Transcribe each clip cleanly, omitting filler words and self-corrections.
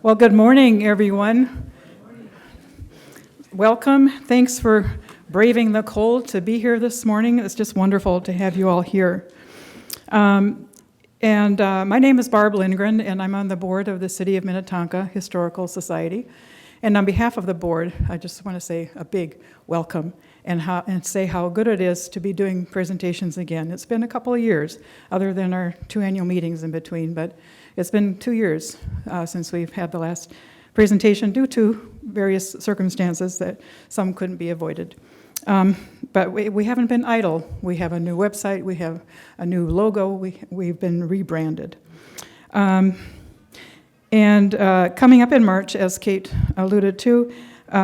Well, good morning, everyone. Welcome. Thanks for braving the cold to be here this morning. It's just wonderful to have you all here. My name is Barb Lindgren, and I'm on the board of the City of Minnetonka Historical Society. And on behalf of the board, I just want to say a big welcome and say how good it is to be doing presentations again. It's been a couple of years, other than our 2 annual meetings in between, but it's been 2 years since we've had the last presentation due to various circumstances that some couldn't be avoided. But we haven't been idle. We have a new website, we have a new logo, we've been rebranded. Coming up in March, as Kate alluded to,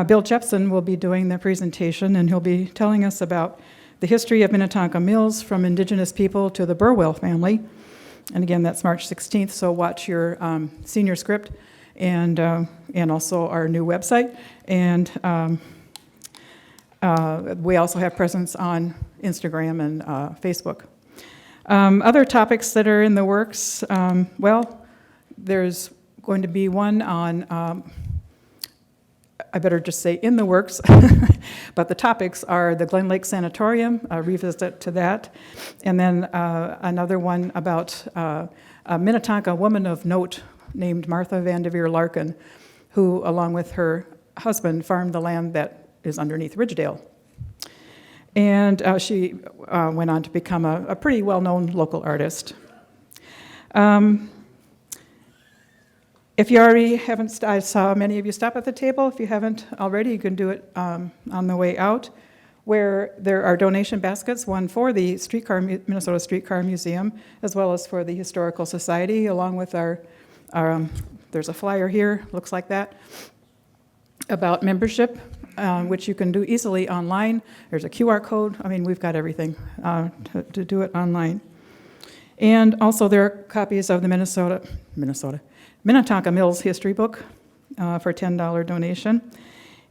Bill Jepson will be doing the presentation, and he'll be telling us about the history of Minnetonka Mills from indigenous people to the Burwell family. And again, that's March 16th, so watch your senior script and also our new website. And we also have presence on Instagram and Facebook. Other topics that are in the works, there's going to be one on, I better just say in the works, but the topics are the Glen Lake Sanatorium, a revisit to that, and then another one about a Minnetonka woman of note named Martha Vanderveer Larkin, who, along with her husband, farmed the land that is underneath Ridgedale. And she went on to become a pretty well-known local artist. If you already haven't, I saw many of you stop at the table. If you haven't already, you can do it on the way out, where there are donation baskets, one for the Minnesota Streetcar Museum, as well as for the Historical Society, along with our there's a flyer here, looks like that, about membership, which you can do easily online. There's a QR code. I mean, we've got everything to do it online. And also there are copies of the Minnetonka Mills History Book for $10 donation.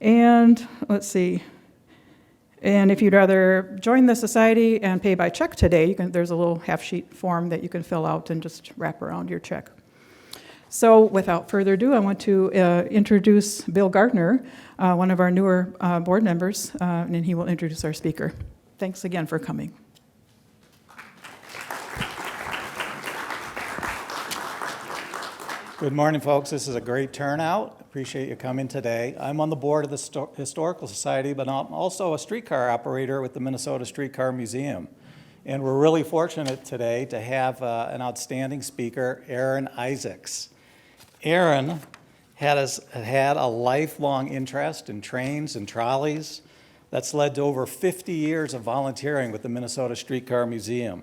And let's see, and if you'd rather join the society and pay by check today, there's a little half-sheet form that you can fill out and just wrap around your check. So without further ado, I want to introduce Bill Gardner, one of our newer board members, and he will introduce our speaker. Thanks again for coming. Good morning, folks. This is a great turnout. Appreciate you coming today. I'm on the board of the Historical Society, but I'm also a streetcar operator with the Minnesota Streetcar Museum. And we're really fortunate today to have an outstanding speaker, Aaron Isaacs. Aaron has had a lifelong interest in trains and trolleys that's led to over 50 years of volunteering with the Minnesota Streetcar Museum.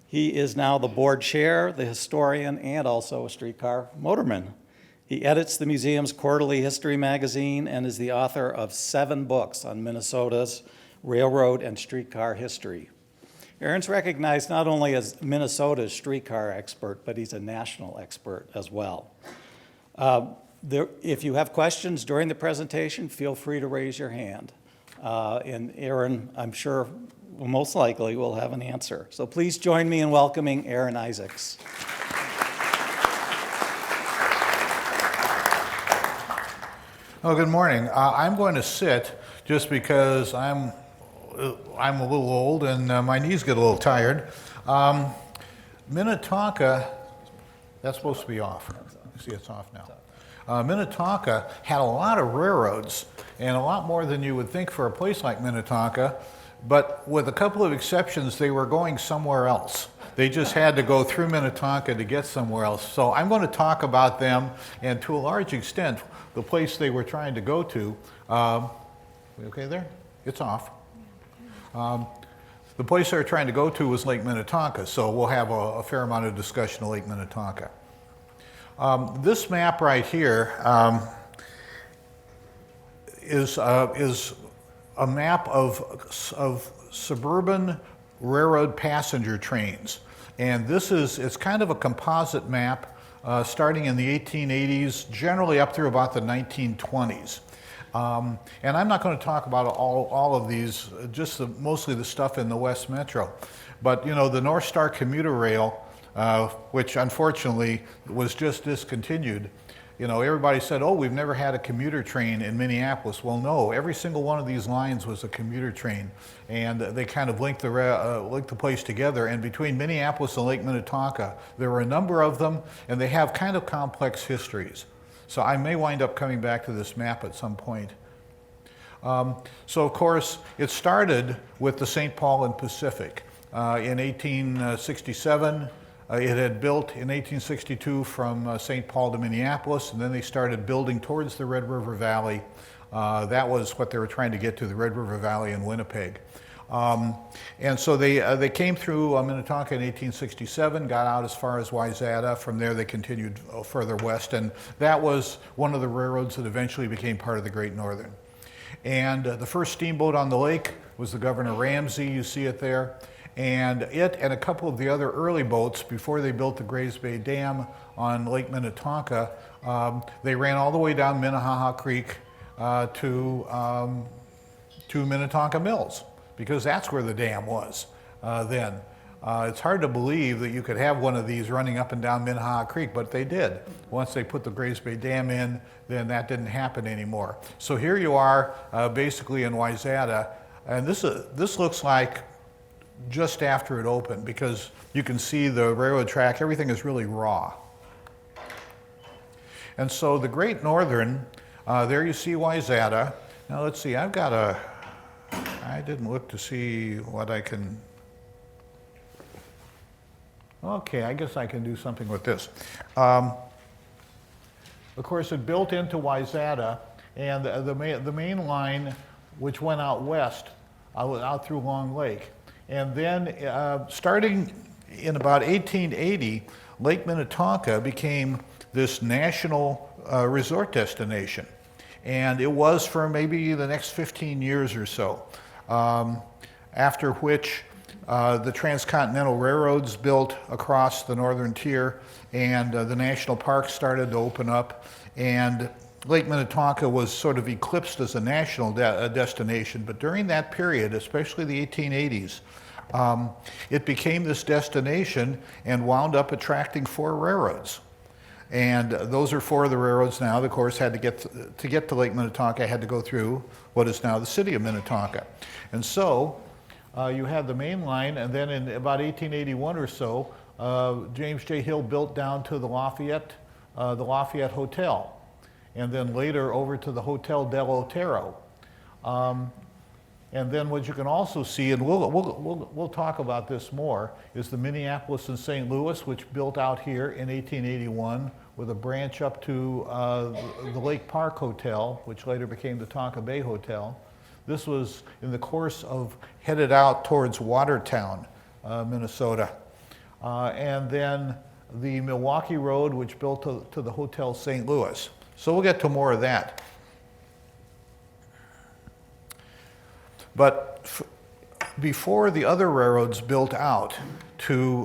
He is now the board chair, the historian, and also a streetcar motorman. He edits the museum's quarterly history magazine and is the author of 7 books on Minnesota's railroad and streetcar history. Aaron's recognized not only as Minnesota's streetcar expert, but he's a national expert as well. If you have questions during the presentation, feel free to raise your hand. And Aaron, I'm sure, most likely will have an answer. So please join me in welcoming Aaron Isaacs. Oh, good morning. I'm going to sit just because I'm a little old and my knees get a little tired. Minnetonka, that's supposed to be off. See, it's off now. Minnetonka had a lot of railroads, and a lot more than you would think for a place like Minnetonka, but with a couple of exceptions, they were going somewhere else. They just had to go through Minnetonka to get somewhere else. So I'm going to talk about them, and to a large extent, the place they were trying to go to. We okay there? It's off. The place they were trying to go to was Lake Minnetonka, so we'll have a fair amount of discussion of Lake Minnetonka. This map right here is a map of suburban railroad passenger trains. And it's kind of a composite map starting in the 1880s, generally up through about the 1920s. And I'm not going to talk about all of these, just mostly the stuff in the West Metro. But you know, the North Star commuter rail, which unfortunately was just discontinued, You know, everybody said, oh, we've never had a commuter train in Minneapolis. Well, no, every single one of these lines was a commuter train, and they kind of linked the place together. And between Minneapolis and Lake Minnetonka, there were a number of them, and they have kind of complex histories. So I may wind up coming back to this map at some point. So of course, it started with the St. Paul and Pacific. In 1867, it had built in 1862 from St. Paul to Minneapolis, and then they started building towards the Red River Valley. That was what they were trying to get to, the Red River Valley in Winnipeg. And so they came through Minnetonka in 1867, got out as far as Wayzata. From there they continued further west, and that was one of the railroads that eventually became part of the Great Northern. And the first steamboat on the lake was the Governor Ramsey, you see it there. And it and a couple of the other early boats, before they built the Grays Bay Dam on Lake Minnetonka, they ran all the way down Minnehaha Creek to Minnetonka Mills, because that's where the dam was then. It's hard to believe that you could have one of these running up and down Minnehaha Creek, but they did. Once they put the Grays Bay Dam in, then that didn't happen anymore. So here you are, basically in Wayzata, and this looks like just after it opened, because you can see the railroad track, everything is really raw. And so the Great Northern, there you see Wayzata. Now let's see, I didn't look to see what I can, okay, I guess I can do something with this. Of course, it built into Wayzata, and the main line, which went out west, out through Long Lake. And then starting in about 1880, Lake Minnetonka became this national resort destination. And it was for maybe the next 15 years or so, after which the transcontinental railroads built across the northern tier, and the national parks started to open up, and Lake Minnetonka was sort of eclipsed as a national destination. But during that period, especially the 1880s, it became this destination and wound up attracting 4 railroads. And those are 4 of the railroads now. Of course, had to get to Lake Minnetonka, had to go through what is now the city of Minnetonka. And so you had the main line, and then in about 1881 or so, James J. Hill built down to the Lafayette Hotel, and then later over to the Hotel del Otero. And then what you can also see, and we'll talk about this more, is the Minneapolis and St. Louis, which built out here in 1881 with a branch up to the Lake Park Hotel, which later became the Tonka Bay Hotel. This was in the course of headed out towards Watertown, Minnesota. And then the Milwaukee Road, which built to the Hotel St. Louis. So we'll get to more of that. But before the other railroads built out to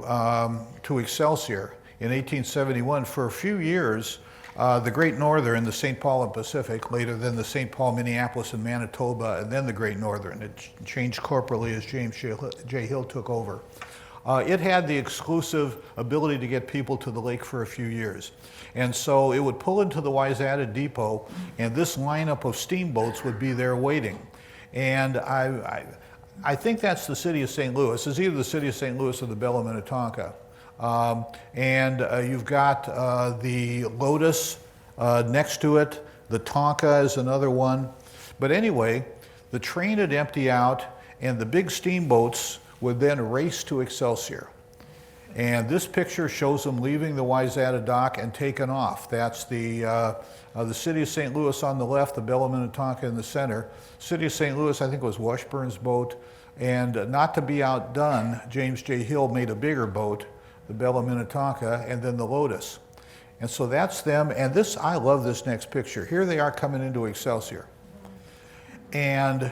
Excelsior in 1871, for a few years, the Great Northern, the St. Paul and Pacific, later then the St. Paul, Minneapolis, and Manitoba, and then the Great Northern. It changed corporately as James J. Hill took over. It had the exclusive ability to get people to the lake for a few years. And so it would pull into the Wayzata Depot, and this lineup of steamboats would be there waiting. And I think that's the city of St. Louis. It's either the city of St. Louis or the Belle of Minnetonka. You've got the Lotus next to it. The Tonka is another one. But anyway, the train would empty out, and the big steamboats would then race to Excelsior. And this picture shows them leaving the Wayzata dock and taking off. That's the city of St. Louis on the left, the Belle of Minnetonka in the center. City of St. Louis, I think, was Washburn's boat. And not to be outdone, James J. Hill made a bigger boat, the Belle of Minnetonka, and then the Lotus. And so that's them. And this, I love this next picture. Here they are coming into Excelsior. And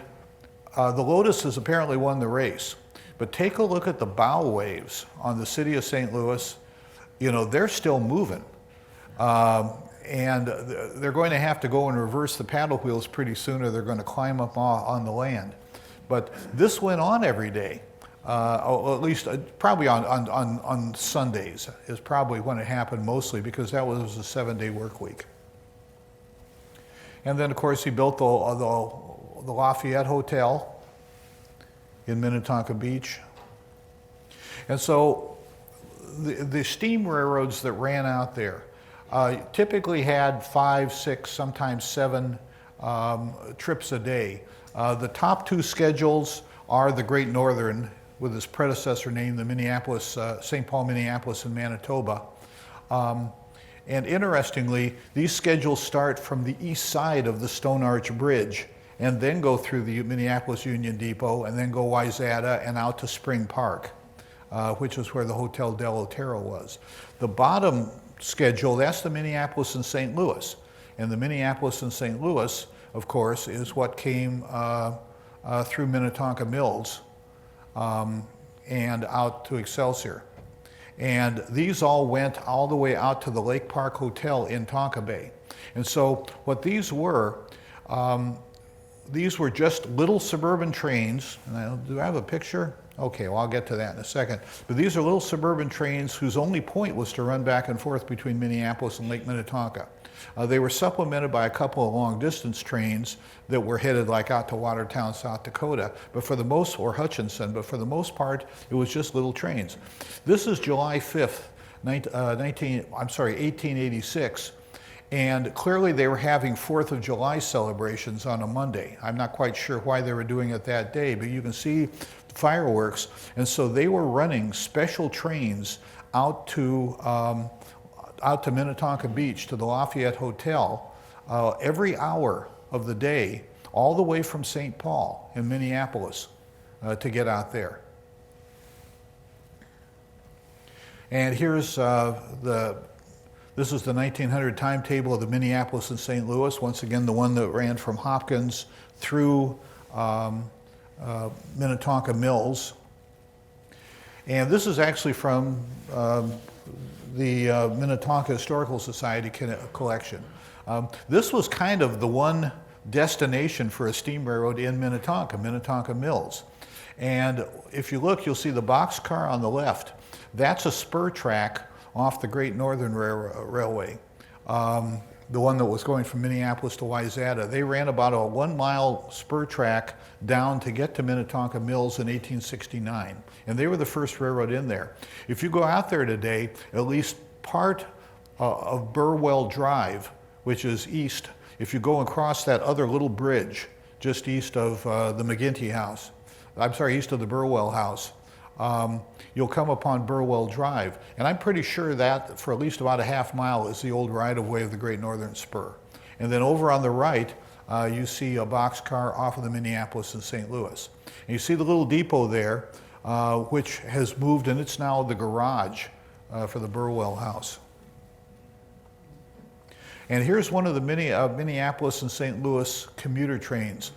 the Lotus has apparently won the race. But take a look at the bow waves on the city of St. Louis. You know, they're still moving. And they're going to have to go and reverse the paddle wheels pretty soon, or they're going to climb up on the land. But this went on every day, or at least probably on Sundays is probably when it happened mostly, because that was a 7-day work week. And then, of course, he built the Lafayette Hotel in Minnetonka Beach. And so the steam railroads that ran out there typically had 5, 6, sometimes 7 trips a day. The top 2 schedules are the Great Northern, with its predecessor named the Minneapolis, St. Paul, Minneapolis, and Manitoba. And interestingly, these schedules start from the east side of the Stone Arch Bridge and then go through the Minneapolis Union Depot and then go Wayzata and out to Spring Park, which is where the Hotel Del Otero was. The bottom schedule, that's the Minneapolis and St. Louis. And the Minneapolis and St. Louis, of course, is what came through Minnetonka Mills and out to Excelsior. And these all went all the way out to the Lake Park Hotel in Tonka Bay. And so what these were just little suburban trains. And do I have a picture? Okay, well, I'll get to that in a second. But these are little suburban trains whose only point was to run back and forth between Minneapolis and Lake Minnetonka. They were supplemented by a couple of long-distance trains that were headed like out to Watertown, South Dakota, or Hutchinson, but for the most part, it was just little trains. This is July 5th, 1886, and clearly they were having 4th of July celebrations on a Monday. I'm not quite sure why they were doing it that day, but you can see fireworks, and so they were running special trains out to Minnetonka Beach, to the Lafayette Hotel, every hour of the day, all the way from St. Paul in Minneapolis to get out there. And here's this is the 1900 timetable of the Minneapolis and St. Louis, once again the one that ran from Hopkins through Minnetonka Mills. And this is actually from the Minnetonka Historical Society collection. This was kind of the one destination for a steam railroad in Minnetonka Mills. And if you look, you'll see the boxcar on the left. That's a spur track off the Great Northern Railway, the one that was going from Minneapolis to Wayzata. They ran about a 1-mile spur track down to get to Minnetonka Mills in 1869. And they were the first railroad in there. If you go out there today, at least part of Burwell Drive, which is east, if you go across that other little bridge just east of the McGinty house, east of the Burwell house, you'll come upon Burwell Drive. And I'm pretty sure that for at least about a half mile is the old right-of-way of the Great Northern Spur. And then over on the right, you see a boxcar off of the Minneapolis and St. Louis. And you see the little depot there, which has moved, and it's now the garage for the Burwell house. And here's one of the Minneapolis and St. Louis commuter trains,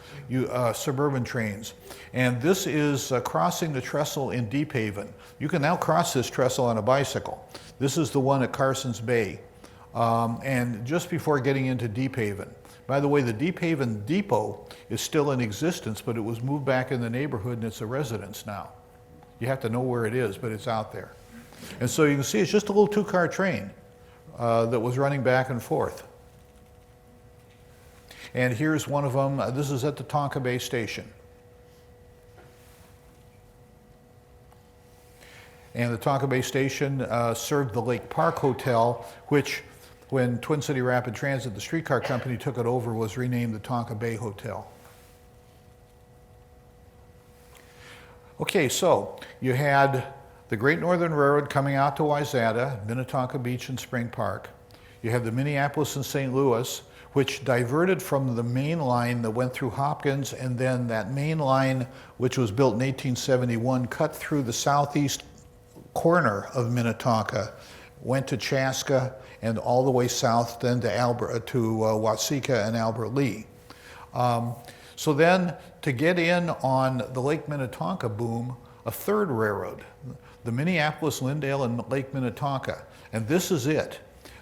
suburban trains. And this is crossing the trestle in Deep Haven. You can now cross this trestle on a bicycle. This is the one at Carson's Bay, and just before getting into Deep Haven. By the way, the Deep Haven Depot is still in existence, but it was moved back in the neighborhood and it's a residence now. You have to know where it is, but it's out there. And so you can see it's just a little 2-car train that was running back and forth. And here's one of them. This is at the Tonka Bay Station. And the Tonka Bay Station served the Lake Park Hotel, which, when Twin City Rapid Transit, the streetcar company, took it over, was renamed the Tonka Bay Hotel. Okay, so you had the Great Northern Railroad coming out to Wayzata, Minnetonka Beach, and Spring Park. You had the Minneapolis and St. Louis, which diverted from the main line that went through Hopkins, and then that main line, which was built in 1871, cut through the southeast corner of Minnetonka, went to Chaska, and all the way south then to Watseka and Albert Lee. So then, to get in on the Lake Minnetonka boom, a third railroad, the Minneapolis, Lyndale, and Lake Minnetonka. And this is it.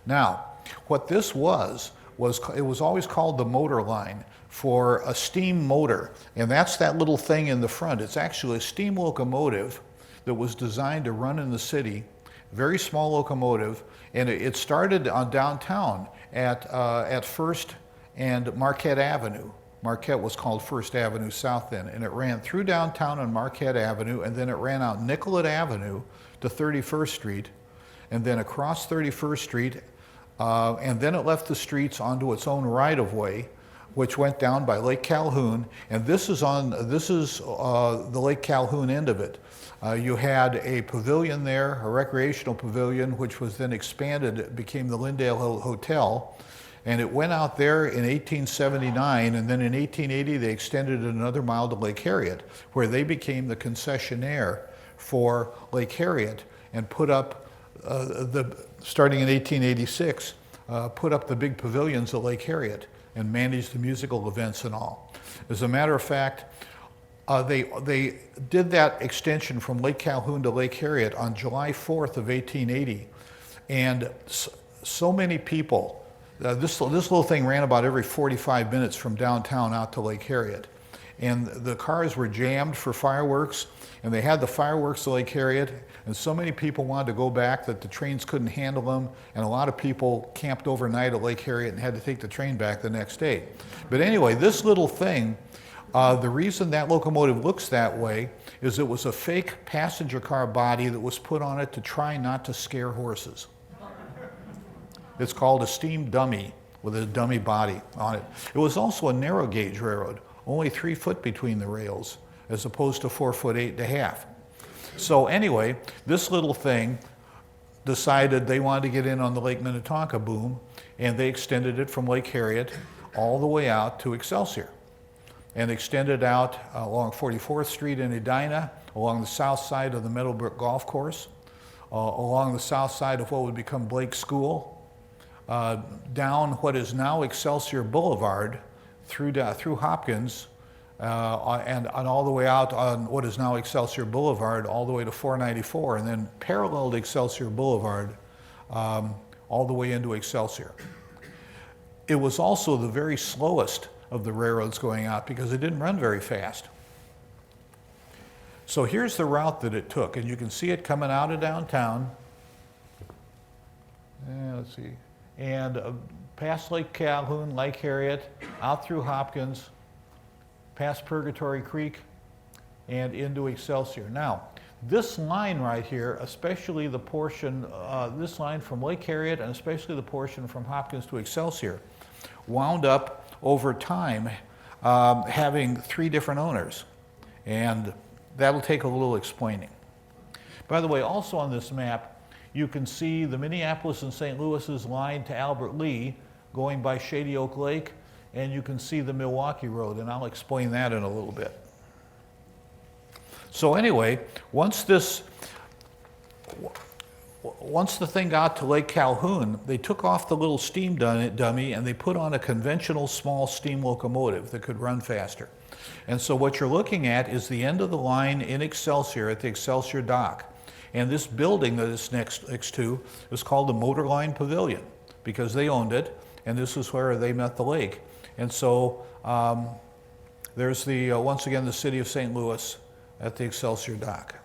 Now, what this was it was always called the motor line for a steam motor. And that's that little thing in the front. It's actually a steam locomotive that was designed to run in the city, very small locomotive. And it started on downtown at First and Marquette Avenue. Marquette was called First Avenue South then, and it ran through downtown on Marquette Avenue, and then it ran out Nicollet Avenue to 31st Street, and then across 31st Street, and then it left the streets onto its own right-of-way, which went down by Lake Calhoun, and this is the Lake Calhoun end of it. You had a pavilion there, a recreational pavilion, which was then expanded. It became the Lyndale Hotel, and it went out there in 1879, and then in 1880 they extended it another mile to Lake Harriet, where they became the concessionaire for Lake Harriet and put up, starting in 1886, put up the big pavilions at Lake Harriet and managed the musical events and all. As a matter of fact, they did that extension from Lake Calhoun to Lake Harriet on July 4th of 1880, and so many people, this little thing ran about every 45 minutes from downtown out to Lake Harriet, and the cars were jammed for fireworks, and they had the fireworks at Lake Harriet, and so many people wanted to go back that the trains couldn't handle them, and a lot of people camped overnight at Lake Harriet and had to take the train back the next day. But anyway, this little thing, the reason that locomotive looks that way is it was a fake passenger car body that was put on it to try not to scare horses. It's called a steam dummy with a dummy body on it. It was also a narrow gauge railroad, only 3 foot between the rails, as opposed to 4 foot 8.5. So anyway, this little thing decided they wanted to get in on the Lake Minnetonka boom, and they extended it from Lake Harriet all the way out to Excelsior, and extended out along 44th Street in Edina, along the south side of the Meadowbrook Golf Course, along the south side of what would become Blake School, down what is now Excelsior Boulevard, through Hopkins, and all the way out on what is now Excelsior Boulevard, all the way to 494, and then parallel to Excelsior Boulevard, all the way into Excelsior. It was also the very slowest of the railroads going out because it didn't run very fast. So here's the route that it took, and you can see it coming out of downtown. Let's see. And past Lake Calhoun, Lake Harriet, out through Hopkins, past Purgatory Creek, and into Excelsior. Now, this line right here, especially the portion, this line from Lake Harriet, and especially the portion from Hopkins to Excelsior, wound up over time having 3 different owners. And that'll take a little explaining. By the way, also on this map, you can see the Minneapolis and St. Louis's line to Albert Lee going by Shady Oak Lake, and you can see the Milwaukee Road, and I'll explain that in a little bit. So anyway, once the thing got to Lake Calhoun, they took off the little steam dummy and they put on a conventional small steam locomotive that could run faster. And so what you're looking at is the end of the line in Excelsior at the Excelsior dock. And this building that it's next to is called the Motor Line Pavilion because they owned it, and this is where they met the lake. And so there's once again the city of St. Louis at the Excelsior dock.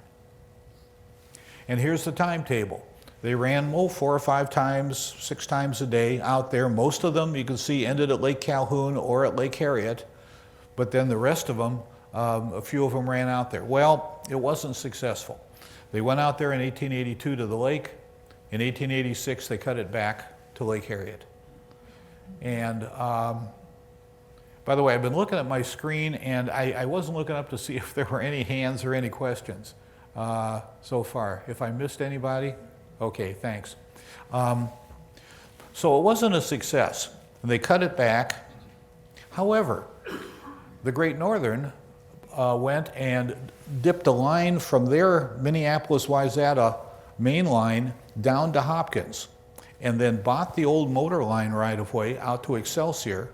And here's the timetable. They ran 4 or 5 times, 6 times a day out there. Most of them you can see ended at Lake Calhoun or at Lake Harriet, but then the rest of them, a few of them ran out there. Well, it wasn't successful. They went out there in 1882 to the lake. In 1886, they cut it back to Lake Harriet. And by the way, I've been looking at my screen, and I wasn't looking up to see if there were any hands or any questions so far. If I missed anybody, okay, thanks. So it wasn't a success. They cut it back. However, the Great Northern went and dipped a line from their Minneapolis-Wayzata main line down to Hopkins, and then bought the old motor line right-of-way out to Excelsior,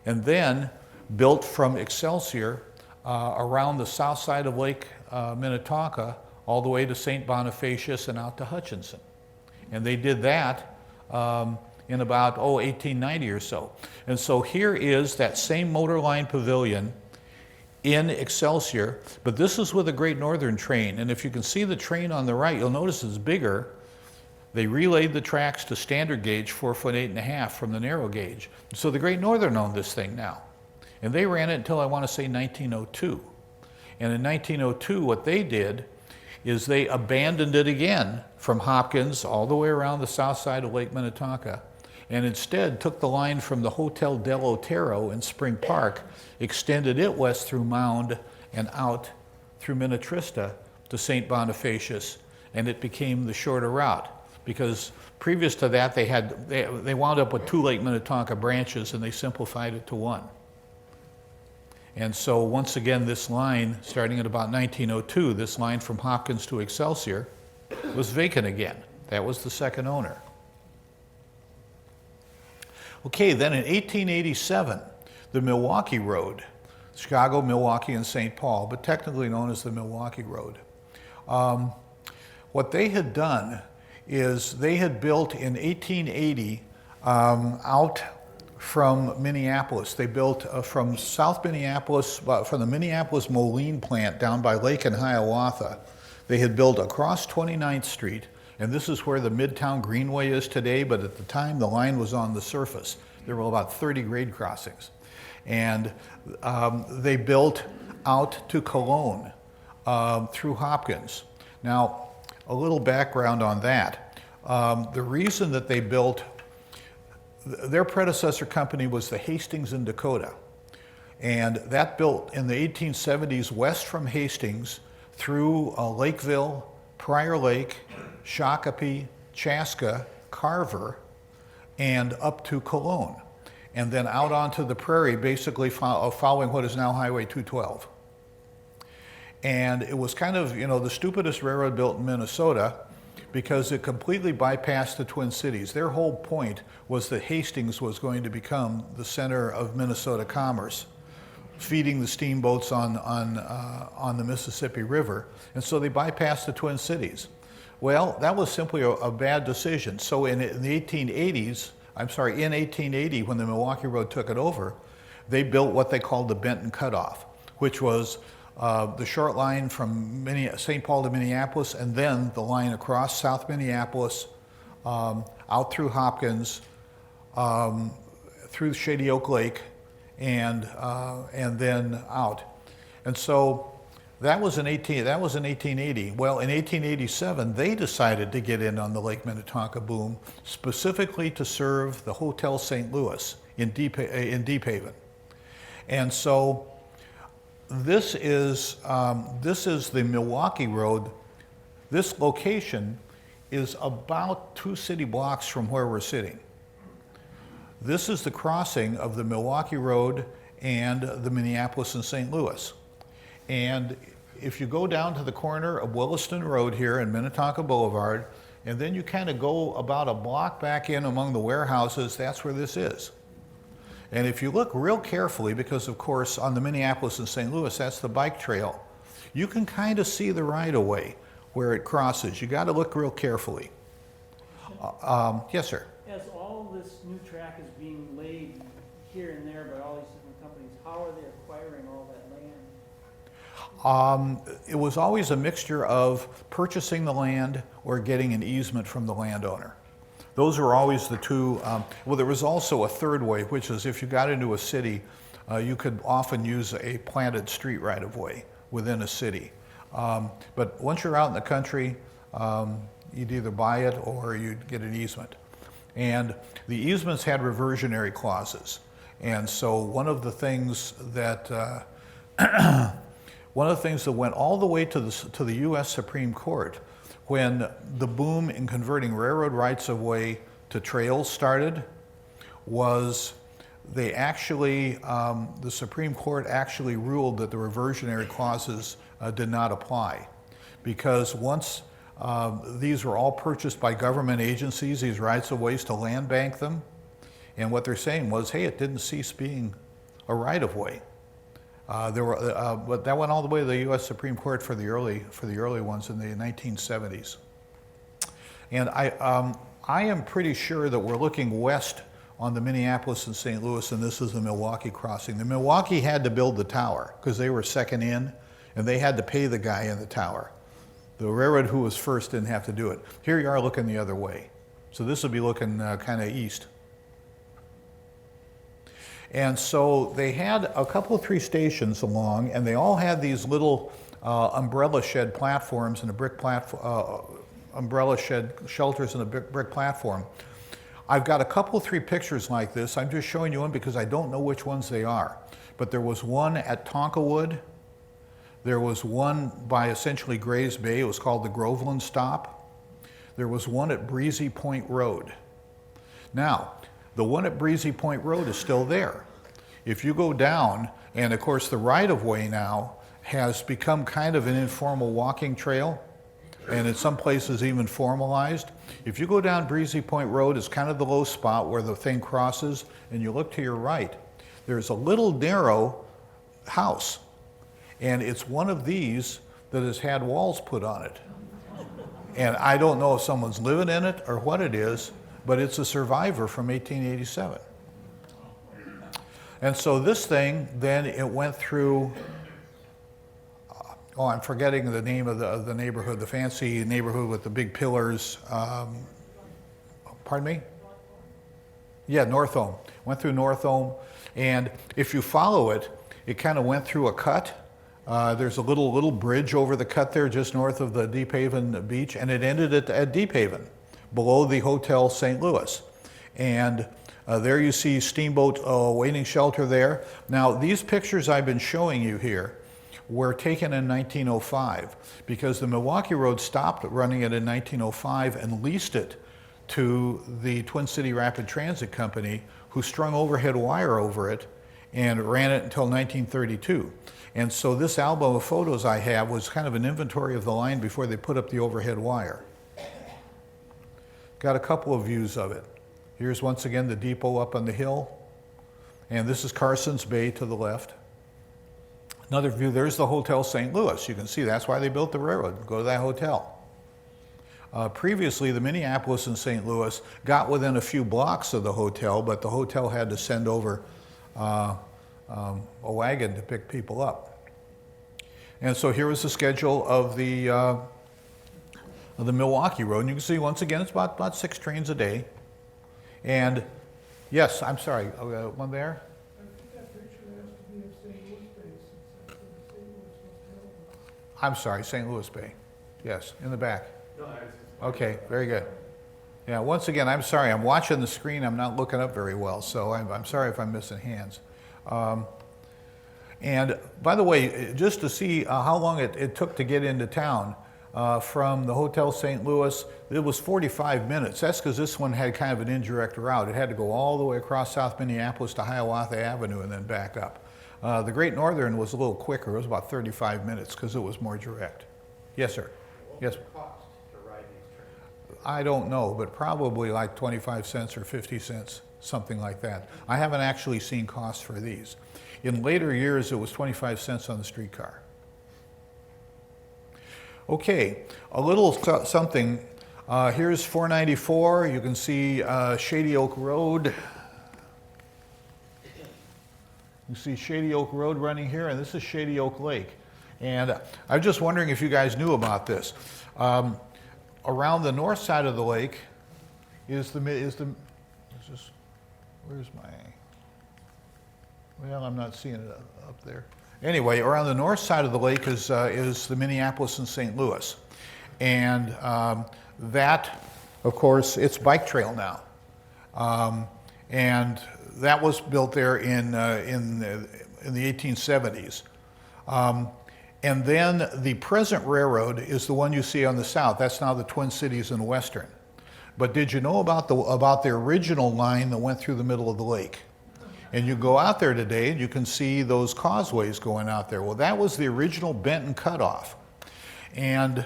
and then built from Excelsior around the south side of Lake Minnetonka all the way to St. Bonifacius and out to Hutchinson. And they did that in about 1890 or so. And so here is that same motor line pavilion in Excelsior, but this is with a Great Northern train. And if you can see the train on the right, you'll notice it's bigger They relayed the tracks to standard gauge 4'8" 1/2" from the narrow gauge. So the Great Northern owned this thing now. And they ran it until I want to say 1902. And in 1902, what they did is they abandoned it again from Hopkins all the way around the south side of Lake Minnetonka, and instead took the line from the Hotel del Otero in Spring Park, extended it west through Mound and out through Minnetrista to St. Bonifacius, and it became the shorter route. Because previous to that, they wound up with 2 Lake Minnetonka branches, and they simplified it to 1. And so once again, this line, starting at about 1902, this line from Hopkins to Excelsior was vacant again. That was the second owner. Okay, then in 1887, the Milwaukee Road, Chicago, Milwaukee, and St. Paul, but technically known as the Milwaukee Road. What they had done is they had built in 1880 out from Minneapolis. They built from South Minneapolis, from the Minneapolis Moline plant down by Lake and Hiawatha. They had built across 29th Street, and this is where the Midtown Greenway is today, but at the time the line was on the surface. There were about 30 grade crossings. And they built out to Cologne through Hopkins. Now, a little background on that. The reason that they built, their predecessor company was the Hastings in Dakota. And that built in the 1870s west from Hastings through Lakeville, Prior Lake, Shakopee, Chaska, Carver, and up to Cologne. And then out onto the prairie, basically following what is now Highway 212. And it was kind of, the stupidest railroad built in Minnesota because it completely bypassed the Twin Cities. Their whole point was that Hastings was going to become the center of Minnesota commerce, feeding the steamboats on the Mississippi River. And so they bypassed the Twin Cities. Well, that was simply a bad decision. So in the 1880s, in 1880, when the Milwaukee Road took it over, they built what they called the Benton Cutoff, which was the short line from St. Paul to Minneapolis, and then the line across South Minneapolis, out through Hopkins, through Shady Oak Lake, and then out. And so that was in 1880. Well, in 1887, they decided to get in on the Lake Minnetonka boom, specifically to serve the Hotel St. Louis in Deep Haven. And so this is the Milwaukee Road. This location is about 2 city blocks from where we're sitting. This is the crossing of the Milwaukee Road and the Minneapolis and St. Louis. And if you go down to the corner of Williston Road here and Minnetonka Boulevard, and then you kind of go about a block back in among the warehouses, that's where this is. And if you look real carefully, because of course on the Minneapolis and St. Louis, that's the bike trail, you can kind of see the right-of-way where it crosses. You got to look real carefully. Yes, sir. As all this new track is being laid here and there by all these different companies, how are they acquiring all that land? It was always a mixture of purchasing the land or getting an easement from the landowner. Those were always the two. Well, there was also a third way, which is if you got into a city, you could often use a planted street right-of-way within a city. But once you're out in the country, you'd either buy it or you'd get an easement. And the easements had reversionary clauses. And so one of the things that went all the way to the U.S. Supreme Court when the boom in converting railroad rights-of-way to trails started was they actually, the Supreme Court actually ruled that the reversionary clauses did not apply, because once these were all purchased by government agencies, these rights-of-ways, to land bank them, and what they're saying was, hey, it didn't cease being a right-of-way. But that went all the way to the U.S. Supreme Court for the early ones in the 1970s. And I am pretty sure that we're looking west on the Minneapolis and St. Louis, and this is the Milwaukee crossing. The Milwaukee had to build the tower because they were second in, and they had to pay the guy in the tower. The railroad who was first didn't have to do it. Here you are looking the other way. So this would be looking kind of east. And so they had a couple of 3 stations along, and they all had these little umbrella shed platforms and a brick umbrella shed shelters and a brick platform. I've got a couple of 3 pictures like this. I'm just showing you one because I don't know which ones they are. But there was one at Tonkawood. There was one by essentially Grays Bay. It was called the Groveland Stop. There was one at Breezy Point Road. Now, the one at Breezy Point Road is still there. If you go down, and of course the right-of-way now has become kind of an informal walking trail, and in some places even formalized. If you go down Breezy Point Road, it's kind of the low spot where the thing crosses, and you look to your right, there's a little narrow house, and it's one of these that has had walls put on it. And I don't know if someone's living in it or what it is, but it's a survivor from 1887. And so this thing, then it went through, oh, I'm forgetting the name of the neighborhood, the fancy neighborhood with the big pillars. Pardon me? Yeah, North Elm. Went through North Elm. And if you follow it, it kind of went through a cut. There's a little bridge over the cut there just north of the Deep Haven beach, and it ended at Deep Haven, below the Hotel St. Louis. And there you see Steamboat waiting shelter there. Now, these pictures I've been showing you here were taken in 1905 because the Milwaukee Road stopped running it in 1905 and leased it to the Twin City Rapid Transit Company, who strung overhead wire over it and ran it until 1932. And so this album of photos I have was kind of an inventory of the line before they put up the overhead wire. Got a couple of views of it. Here's once again the depot up on the hill. And this is Carson's Bay to the left. Another view, there's the Hotel St. Louis. You can see that's why they built the railroad, go to that hotel. Previously, the Minneapolis and St. Louis got within a few blocks of the hotel, but the hotel had to send over a wagon to pick people up. And so here was the schedule of the Milwaukee Road. And you can see, once again, it's about 6 trains a day. And yes, I'm sorry, one there? I'm sorry, St. Louis Bay. Yes, in the back. Okay, very good. Yeah, once again, I'm sorry, I'm watching the screen, I'm not looking up very well, so I'm sorry if I'm missing hands. And by the way, just to see how long it took to get into town, from the Hotel St. Louis, it was 45 minutes. That's because this one had kind of an indirect route. It had to go all the way across South Minneapolis to Hiawatha Avenue and then back up. The Great Northern was a little quicker. It was about 35 minutes because it was more direct. Yes, sir. Yes. Cost to ride these trains? I don't know, but probably like 25 cents or 50 cents, something like that. I haven't actually seen costs for these. In later years, it was 25 cents on the streetcar. Okay, a little something. Here's 494. You can see Shady Oak Road. You see Shady Oak Road running here, and this is Shady Oak Lake. And I'm just wondering if you guys knew about this. Around the north side of the lake where's my, well, I'm not seeing it up there. Anyway, around the north side of the lake is the Minneapolis and St. Louis. And that, of course, it's bike trail now. And that was built there in the 1870s. And then the present railroad is the one you see on the south. That's now the Twin Cities and Western. But did you know about the original line that went through the middle of the lake? And you go out there today and you can see those causeways going out there. Well, that was the original Benton cutoff. And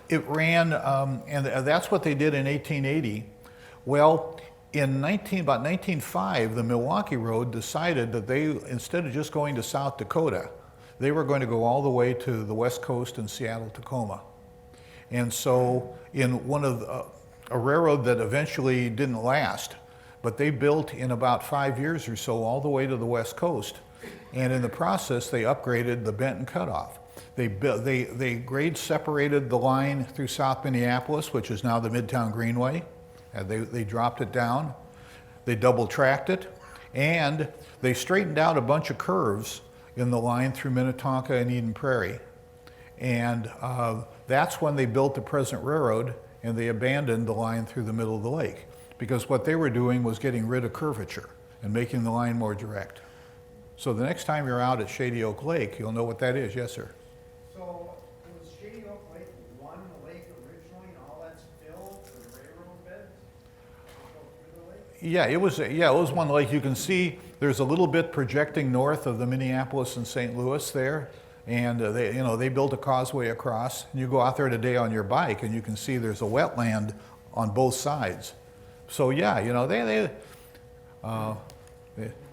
it ran, and that's what they did in 1880. Well, in about 1905, the Milwaukee Road decided that they, instead of just going to South Dakota, they were going to go all the way to the West Coast and Seattle, Tacoma. And so in one of a railroad that eventually didn't last, but they built in about 5 years or so all the way to the West Coast. And in the process, they upgraded the Benton cutoff. They grade separated the line through South Minneapolis, which is now the Midtown Greenway. They dropped it down. They double tracked it, and they straightened out a bunch of curves in the line through Minnetonka and Eden Prairie. And that's when they built the present railroad, and they abandoned the line through the middle of the lake, because what they were doing was getting rid of curvature and making the line more direct. So the next time you're out at Shady Oak Lake, you'll know what that is. Yes, sir. So was Shady Oak Lake one lake originally, and all that's filled for the railroad beds? That go through the lake? Yeah, it was one lake. You can see there's a little bit projecting north of the Minneapolis and St. Louis there, and they built a causeway across. And you go out there today on your bike, and you can see there's a wetland on both sides. So yeah,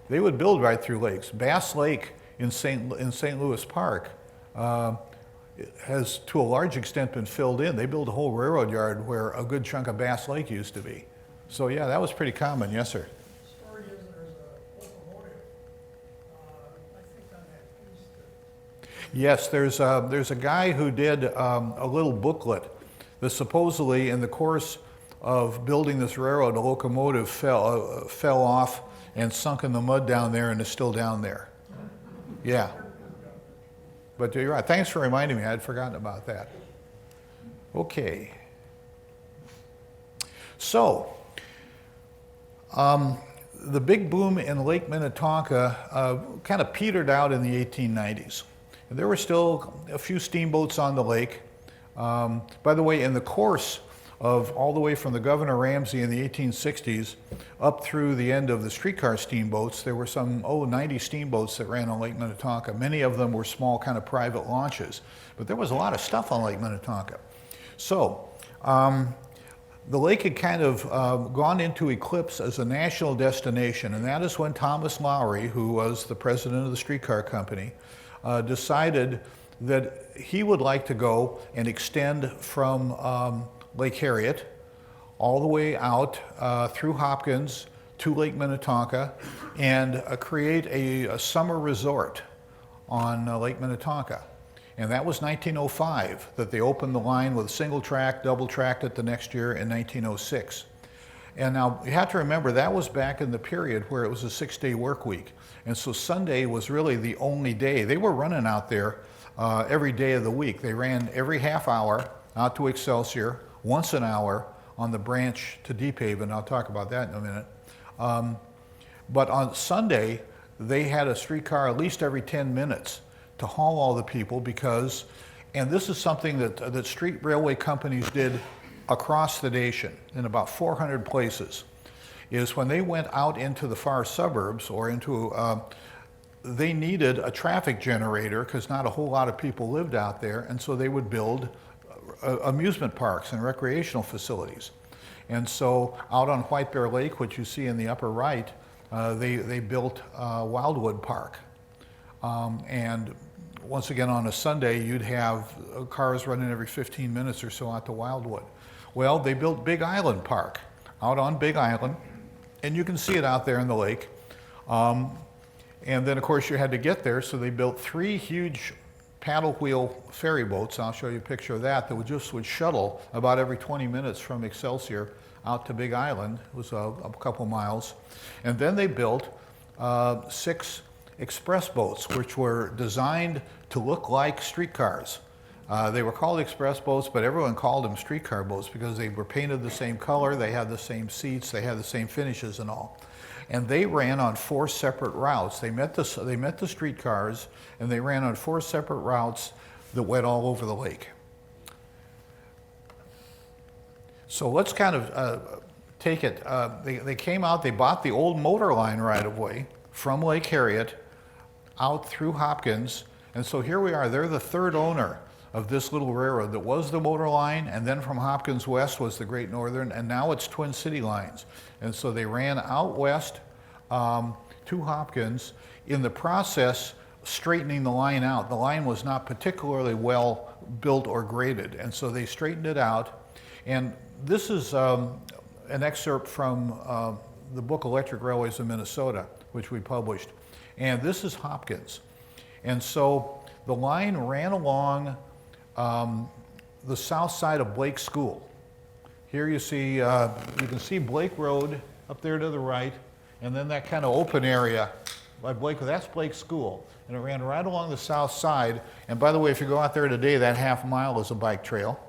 they would build right through lakes. Bass Lake in St. Louis Park has, to a large extent, been filled in. They built a whole railroad yard where a good chunk of Bass Lake used to be. So yeah, that was pretty common. Yes, sir. Story is there's a locomotive, I think on that piece that Yes, there's a guy who did a little booklet that supposedly, in the course of building this railroad, a locomotive fell off and sunk in the mud down there and is still down there. Yeah. But you're right. Thanks for reminding me. I had forgotten about that. Okay. So, the big boom in Lake Minnetonka kind of petered out in the 1890s. And there were still a few steamboats on the lake. By the way, in the course of all the way from the Governor Ramsey in the 1860s up through the end of the streetcar steamboats, there were some, 90 steamboats that ran on Lake Minnetonka. Many of them were small kind of private launches, but there was a lot of stuff on Lake Minnetonka. So, the lake had kind of gone into eclipse as a national destination, and that is when Thomas Lowry, who was the president of the streetcar company, decided that he would like to go and extend from Lake Harriet all the way out through Hopkins to Lake Minnetonka and create a summer resort on Lake Minnetonka. And that was 1905 that they opened the line with a single track, double tracked it the next year in 1906. And now you have to remember that was back in the period where it was a 6-day work week. And so Sunday was really the only day. They were running out there every day of the week. They ran every half hour out to Excelsior, once an hour on the branch to Deep Haven. I'll talk about that in a minute. But on Sunday, they had a streetcar at least every 10 minutes to haul all the people because, and this is something that street railway companies did across the nation in about 400 places, is when they went out into the far suburbs or into, they needed a traffic generator because not a whole lot of people lived out there, and so they would build amusement parks and recreational facilities. And so out on White Bear Lake, which you see in the upper right, they built Wildwood Park. And once again on a Sunday, you'd have cars running every 15 minutes or so out to Wildwood. Well, they built Big Island Park out on Big Island, and you can see it out there in the lake. And then, of course, you had to get there, so they built 3 huge paddle wheel ferry boats. I'll show you a picture of that would shuttle about every 20 minutes from Excelsior out to Big Island. It was a couple miles. And then they built 6 express boats, which were designed to look like streetcars. They were called express boats, but everyone called them streetcar boats because they were painted the same color, they had the same seats, they had the same finishes and all. And they ran on 4 separate routes. They met the streetcars, and they ran on 4 separate routes that went all over the lake. So let's kind of take it. They came out, they bought the old motor line right-of-way from Lake Harriet out through Hopkins, and so here we are. They're the 3rd owner of this little railroad that was the motor line, and then from Hopkins west was the Great Northern, and now it's Twin City lines. And so they ran out west to Hopkins, in the process straightening the line out. The line was not particularly well built or graded, and so they straightened it out. And this is an excerpt from the book Electric Railways of Minnesota, which we published. And this is Hopkins. And so the line ran along the south side of Blake School. Here you see, you can see Blake Road up there to the right, and then that kind of open area by Blake, that's Blake School. And it ran right along the south side. And by the way, if you go out there today, that half mile is a bike trail.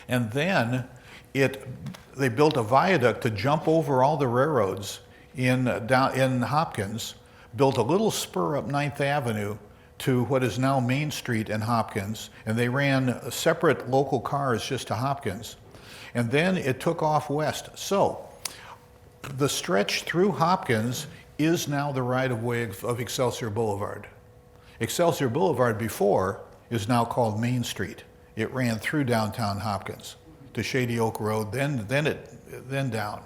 And then they built a viaduct to jump over all the railroads in Hopkins, built a little spur up 9th Avenue to what is now Main Street in Hopkins, and they ran separate local cars just to Hopkins. And then it took off west. So the stretch through Hopkins is now the right-of-way of Excelsior Boulevard. Excelsior Boulevard before is now called Main Street. It ran through downtown Hopkins to Shady Oak Road, then down.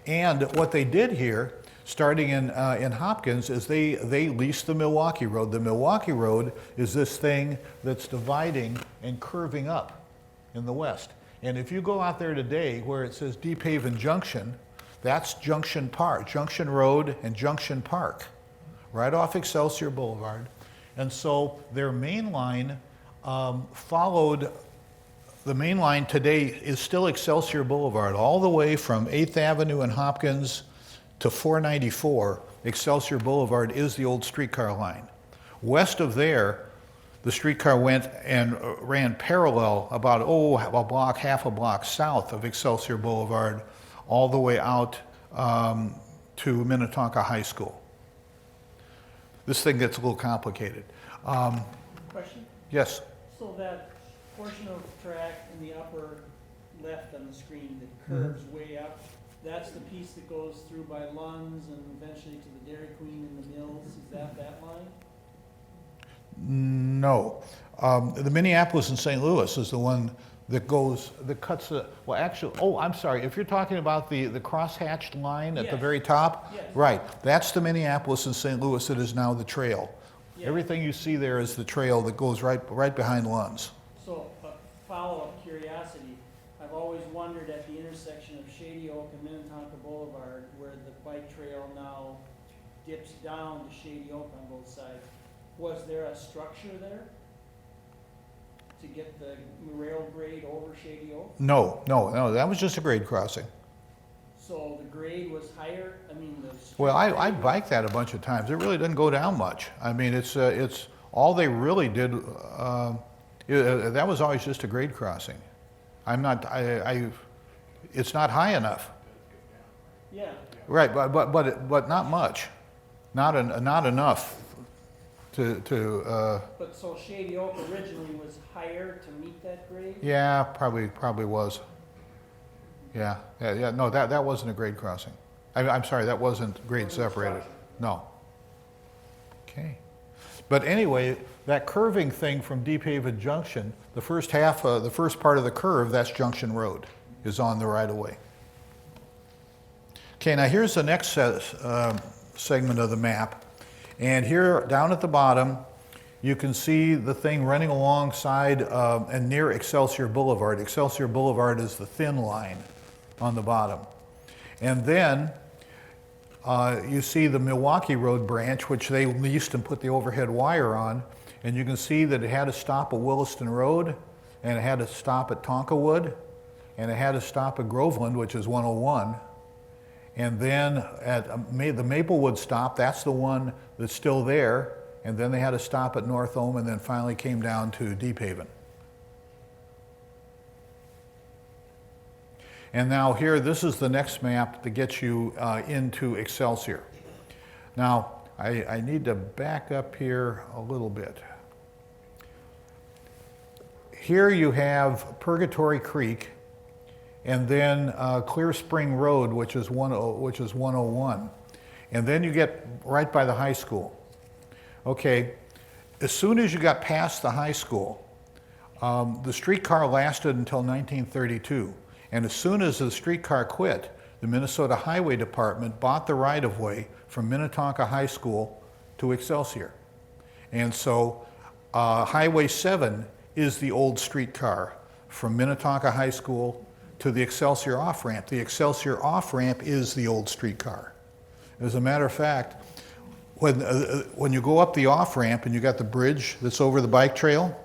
And what they did here, starting in Hopkins, is they leased the Milwaukee Road. The Milwaukee Road is this thing that's dividing and curving up in the west. And if you go out there today where it says Deep Haven Junction, that's Junction Park, Junction Road and Junction Park, right off Excelsior Boulevard. And so their main line followed, the main line today is still Excelsior Boulevard, all the way from 8th Avenue and Hopkins to 494. Excelsior Boulevard is the old streetcar line. West of there, the streetcar went and ran parallel about, a block, half a block south of Excelsior Boulevard, all the way out to Minnetonka High School. This thing gets a little complicated. Question? Yes? So that portion of track in the upper left on the screen that curves way up, that's the piece that goes through by Lund's and eventually to the Dairy Queen and the Mills, is that line? No. The Minneapolis and St. Louis is the one that cuts the, well actually, I'm sorry, if you're talking about the cross-hatched line at the Yes. very top, Yes. right, that's the Minneapolis and St. Louis that is now the trail. Yeah. Everything you see there is the trail that goes right behind Lund's. So, a follow-up curiosity, I've always wondered at the intersection of Shady Oak and Minnetonka Boulevard, where the bike trail now dips down to Shady Oak on both sides, was there a structure there to get the rail grade over Shady Oak? No, that was just a grade crossing. So the grade was higher, I mean, the. Well, street I grade- biked that a bunch of times. It really doesn't go down much. I mean, it's all they really did. That was always just a grade crossing. It's not high enough. Yeah, Right, but not much, not enough to. but so Shady Oak originally was higher to meet that grade? Yeah, probably was. Yeah. No, that wasn't a grade crossing. I'm sorry, that wasn't grade Wasn't separated. structured. No. Okay. But anyway, that curving thing from Deep Haven Junction, the first part of the curve, that's Junction Road, is on the right of way. Okay, now here's the next segment of the map. And here, down at the bottom, you can see the thing running alongside and near Excelsior Boulevard. Excelsior Boulevard is the thin line on the bottom. And then you see the Milwaukee Road branch, which they leased and put the overhead wire on. And you can see that it had a stop at Williston Road, and it had a stop at Tonkawood, and it had a stop at Groveland, which is 101. And then at the Maplewood stop, that's the one that's still there. And then they had a stop at North Ulm, and then finally came down to Deep Haven. And now here, this is the next map that gets you into Excelsior. Now, I need to back up here a little bit. Here you have Purgatory Creek, and then Clear Spring Road, which is 101. And then you get right by the high school. Okay, as soon as you got past the high school, the streetcar lasted until 1932. And as soon as the streetcar quit, the Minnesota Highway Department bought the right-of-way from Minnetonka High School to Excelsior. And so Highway 7 is the old streetcar from Minnetonka High School to the Excelsior off-ramp. The Excelsior off-ramp is the old streetcar. As a matter of fact, when you go up the off-ramp and you got the bridge that's over the bike trail,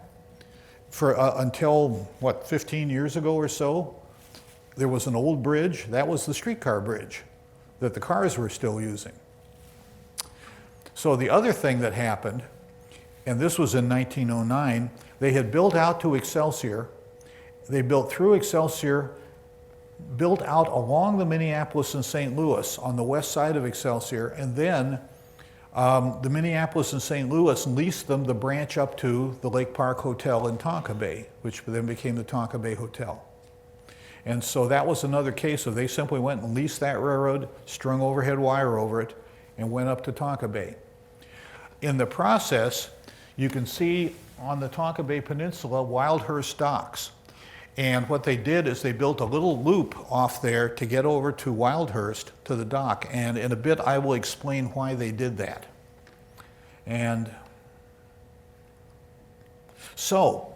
for until, what, 15 years ago or so, there was an old bridge. That was the streetcar bridge that the cars were still using. So the other thing that happened, and this was in 1909, they had built out to Excelsior. They built through Excelsior, built out along the Minneapolis and St. Louis on the west side of Excelsior, and then the Minneapolis and St. Louis leased them the branch up to the Lake Park Hotel in Tonka Bay, which then became the Tonka Bay Hotel. And so that was another case of they simply went and leased that railroad, strung overhead wire over it, and went up to Tonka Bay. In the process, you can see on the Tonka Bay Peninsula Wildhurst docks. And what they did is they built a little loop off there to get over to Wildhurst, to the dock. And in a bit, I will explain why they did that. And so,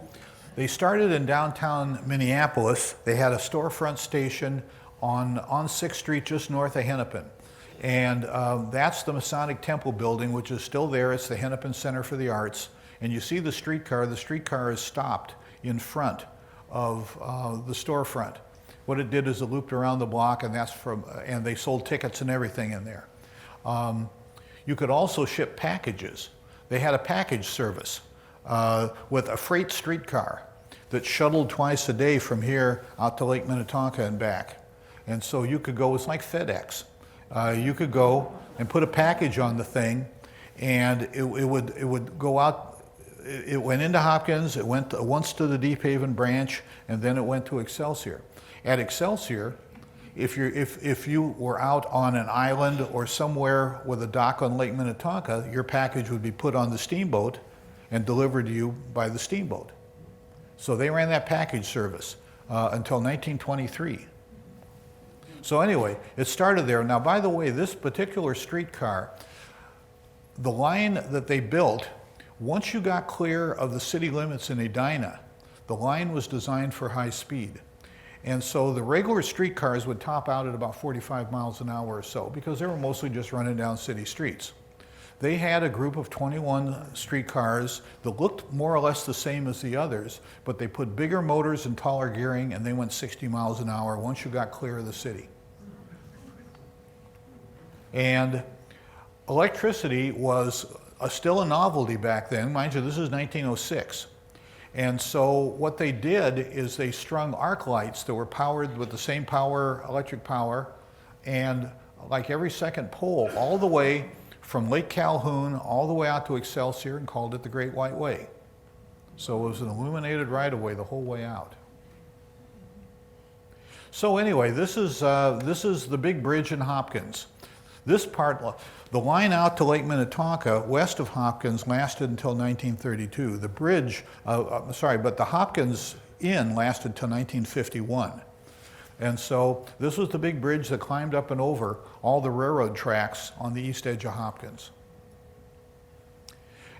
they started in downtown Minneapolis. They had a storefront station on 6th Street, just north of Hennepin. And that's the Masonic Temple building, which is still there. It's the Hennepin Center for the Arts. And you see the streetcar. The streetcar is stopped in front of the storefront. What it did is it looped around the block, and and they sold tickets and everything in there. You could also ship packages. They had a package service with a freight streetcar that shuttled twice a day from here out to Lake Minnetonka and back. And so you could go, it's like FedEx. You could go and put a package on the thing, and it would go out. It went into Hopkins, it went once to the Deep Haven branch, and then it went to Excelsior. At Excelsior, if you were out on an island or somewhere with a dock on Lake Minnetonka, your package would be put on the steamboat and delivered to you by the steamboat. So they ran that package service until 1923. So anyway, it started there. Now, by the way, this particular streetcar, the line that they built, once you got clear of the city limits in Edina, the line was designed for high speed. And so the regular streetcars would top out at about 45 miles an hour or so, because they were mostly just running down city streets. They had a group of 21 streetcars that looked more or less the same as the others, but they put bigger motors and taller gearing, and they went 60 miles an hour once you got clear of the city. And electricity was still a novelty back then. Mind you, this is 1906. And so what they did is they strung arc lights that were powered with the same power, electric power, and like every second pole, all the way from Lake Calhoun all the way out to Excelsior, and called it the Great White Way. So it was an illuminated right-of-way the whole way out. So anyway, this is the big bridge in Hopkins. This part, the line out to Lake Minnetonka west of Hopkins lasted until 1932. The bridge, but the Hopkins Inn lasted until 1951. And so this was the big bridge that climbed up and over all the railroad tracks on the east edge of Hopkins.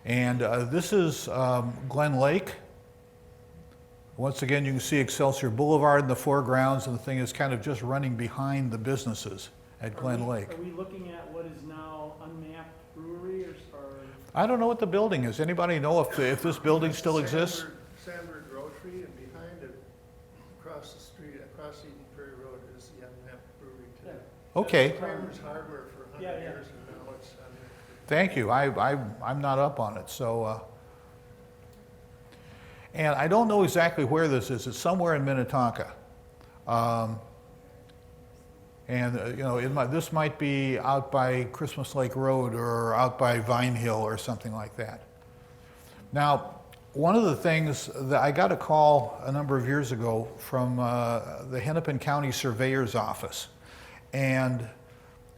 And this is Glen Lake. Once again, you can see Excelsior Boulevard in the foregrounds, and the thing is kind of just running behind the businesses at Glen Lake. Are we looking at what is now unmapped brewery or? I don't know what the building is. Anybody know if this building still exists? Sandberg Grocery, and behind it, across the street, across Eden Prairie Road, is the unmapped brewery today. Okay. Kramer's Hardware for 100 Yeah, yeah. years, and now it's unmapped. Thank you. I'm not up on it. So, and I don't know exactly where this is. It's somewhere in Minnetonka. This might be out by Christmas Lake Road or out by Vine Hill or something like that. Now, one of the things that I got a call a number of years ago from the Hennepin County Surveyor's Office, and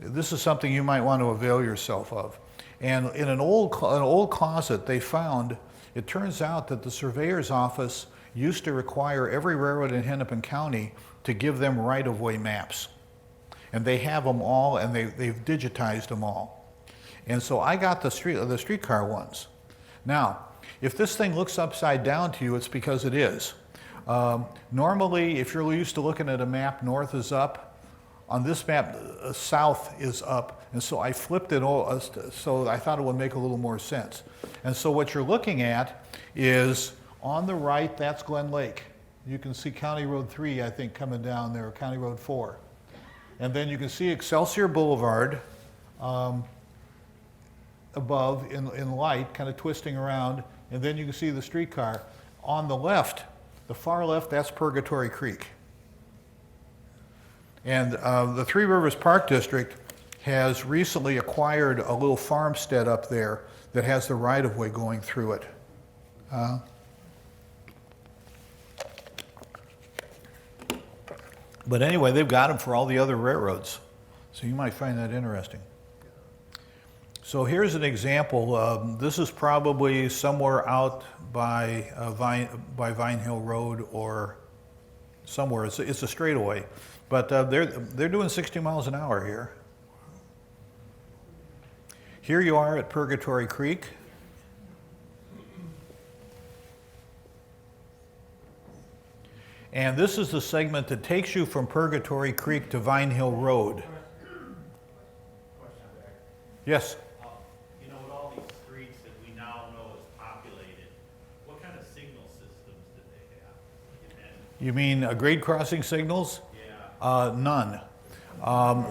this is something you might want to avail yourself of. And in an old closet they found, it turns out that the Surveyor's Office used to require every railroad in Hennepin County to give them right-of-way maps. And they have them all, and they've digitized them all. And so I got the streetcar ones. Now, if this thing looks upside down to you, it's because it is. Normally, if you're used to looking at a map, north is up, On this map, south is up, and so I flipped it all, so I thought it would make a little more sense. And so what you're looking at is on the right, that's Glen Lake. You can see County Road 3, I think, coming down there, or County Road 4. And then you can see Excelsior Boulevard above in light, kind of twisting around, and then you can see the streetcar. On the left, the far left, that's Purgatory Creek. And the Three Rivers Park District has recently acquired a little farmstead up there that has the right-of-way going through it. But anyway, they've got them for all the other railroads, so you might find that interesting. So here's an example. This is probably somewhere out by Vine Hill Road or somewhere. It's a straightaway, but they're doing 60 miles an hour here. Here you are at Purgatory Creek. And this is the segment that takes you from Purgatory Creek to Vine Hill Road. Yes? You know, with all these streets that we now know is populated, what kind of signal systems did they have? And, You mean grade crossing signals? yeah, None.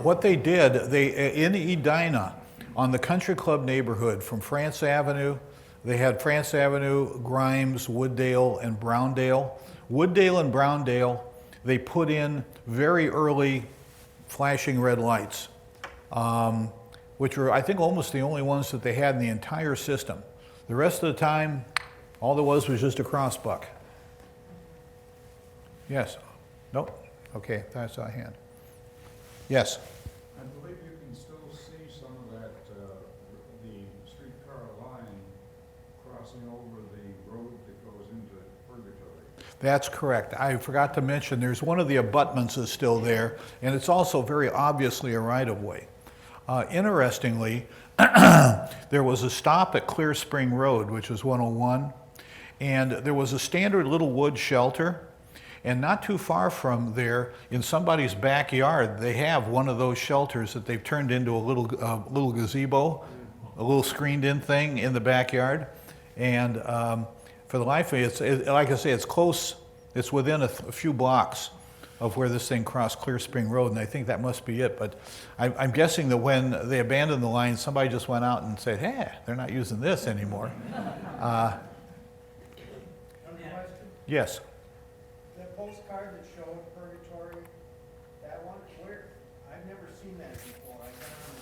What they did, in Edina, on the Country Club neighborhood from France Avenue, they had France Avenue, Grimes, Wooddale, and Browndale. Wooddale and Browndale, they put in very early flashing red lights, which were, I think, almost the only ones that they had in the entire system. The rest of the time, all there was just a crossbuck. Yes? Nope? Okay, that's a hand. Yes? I believe you can still see some of that, the streetcar line crossing over the road that goes into Purgatory. That's correct. I forgot to mention, there's one of the abutments is still there, and it's also very obviously a right-of-way. Interestingly, there was a stop at Clear Spring Road, which is 101, and there was a standard little wood shelter, and not too far from there, in somebody's backyard, they have one of those shelters that they've turned into a little gazebo, a little screened-in thing in the backyard, and for the life of me, like I say, it's close. It's within a few blocks of where this thing crossed Clear Spring Road, and I think that must be it. But I'm guessing that when they abandoned the line, somebody just went out and said, "Hey, they're not using this anymore." Yes. That postcard that showed Purgatory, that one, where, I've never seen that before. I got on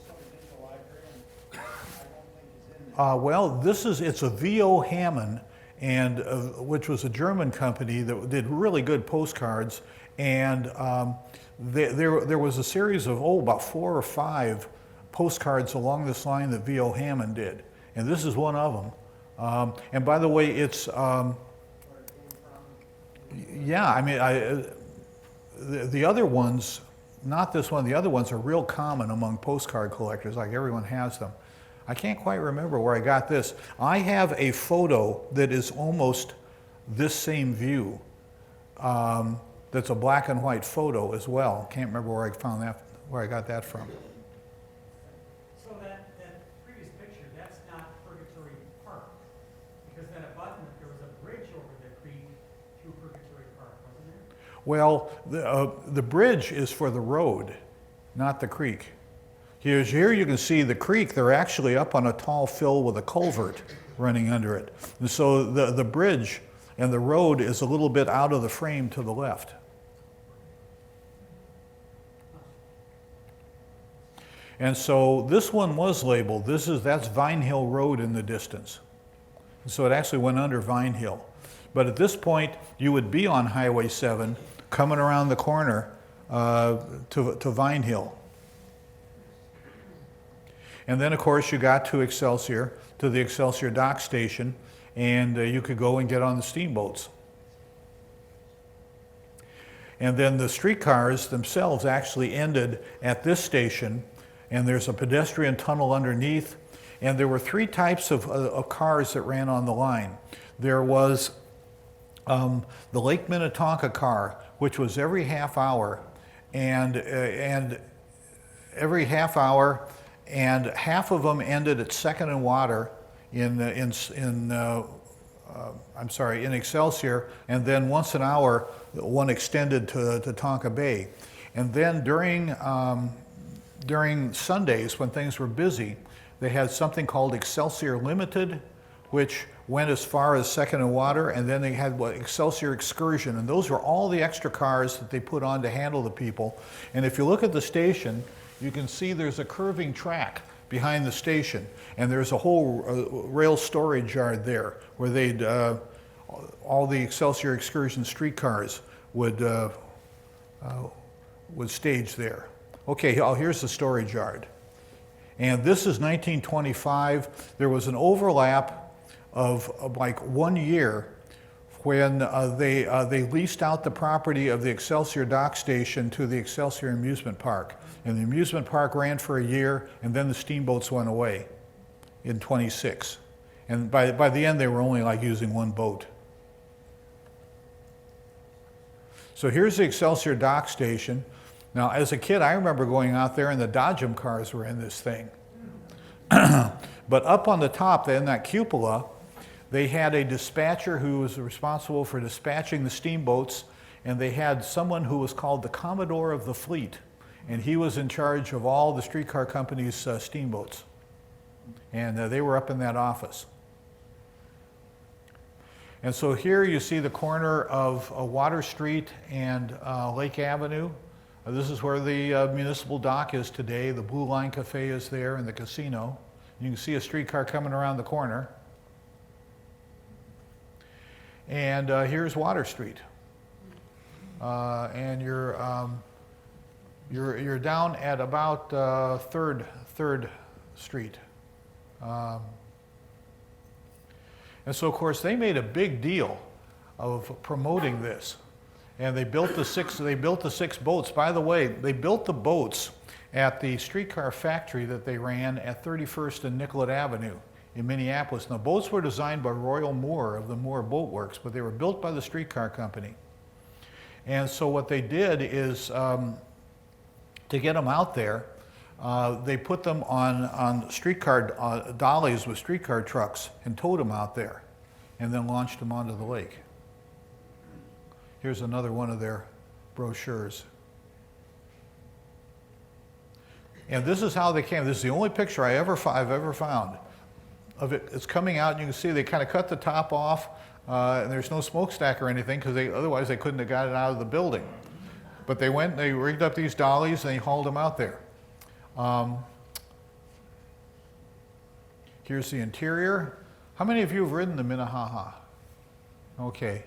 some digital library and I don't think it's in there. Well, it's a V.O. Hammond, and which was a German company that did really good postcards, and there was a series of about 4 or 5 postcards along this line that V.O. Hammond did, and this is one of them. And by the way, it's yeah, I mean, the other ones, not this one, the other ones are real common among postcard collectors, like everyone has them. I can't quite remember where I got this. I have a photo that is almost this same view. That's a black and white photo as well. Can't remember where I found that, where I got that from. So that previous picture, that's not Purgatory Park, because that abutment, there was a bridge over the creek through Purgatory Park, wasn't there? Well, the bridge is for the road, not the creek. Here you can see the creek. They're actually up on a tall fill with a culvert running under it. And so the bridge and the road is a little bit out of the frame to the left. And so this one was labeled. That's Vine Hill Road in the distance. And so it actually went under Vine Hill. But at this point, you would be on Highway 7 coming around the corner to Vine Hill. And then, of course, you got to Excelsior, to the Excelsior dock station, and you could go and get on the steamboats. And then the streetcars themselves actually ended at this station, and there's a pedestrian tunnel underneath, and there were 3 types of cars that ran on the line. There was the Lake Minnetonka car, which was every half hour, and every half hour, and half of them ended at Second and Water in Excelsior, and then once an hour, one extended to Tonka Bay. And then during Sundays when things were busy, they had something called Excelsior Limited, which went as far as Second and Water, and then they had Excelsior Excursion, and those were all the extra cars that they put on to handle the people. And if you look at the station, you can see there's a curving track behind the station, and there's a whole rail storage yard there where they'd all the Excelsior Excursion streetcars would stage there. Okay, here's the storage yard. And this is 1925. There was an overlap of like 1 year when they leased out the property of the Excelsior Dock Station to the Excelsior Amusement Park. And the amusement park ran for a year, and then the steamboats went away in 26. And by the end, they were only like using one boat. So here's the Excelsior Dock Station. Now, as a kid, I remember going out there, and the Dodgem cars were in this thing. But up on the top, in that cupola, they had a dispatcher who was responsible for dispatching the steamboats, and they had someone who was called the Commodore of the Fleet, and he was in charge of all the streetcar company's steamboats. And they were up in that office. And so here you see the corner of Water Street and Lake Avenue. This is where the municipal dock is today. The Blue Line Cafe is there, and the casino. You can see a streetcar coming around the corner. And here's Water Street. And you're down at about Third Street. And so, of course, they made a big deal of promoting this. And they built the six boats. By the way, they built the boats at the streetcar factory that they ran at 31st and Nicollet Avenue in Minneapolis. Now, boats were designed by Royal Moore of the Moore Boat Works, but they were built by the streetcar company. And so what they did is, to get them out there, they put them on streetcar dollies with streetcar trucks and towed them out there, and then launched them onto the lake. Here's another one of their brochures. And this is how they came. This is the only picture I've ever found of it. It's coming out, and you can see they kind of cut the top off, and there's no smokestack or anything, because otherwise they couldn't have got it out of the building. But they rigged up these dollies, and they hauled them out there. Here's the interior. How many of you have ridden the Minnetonka? Okay.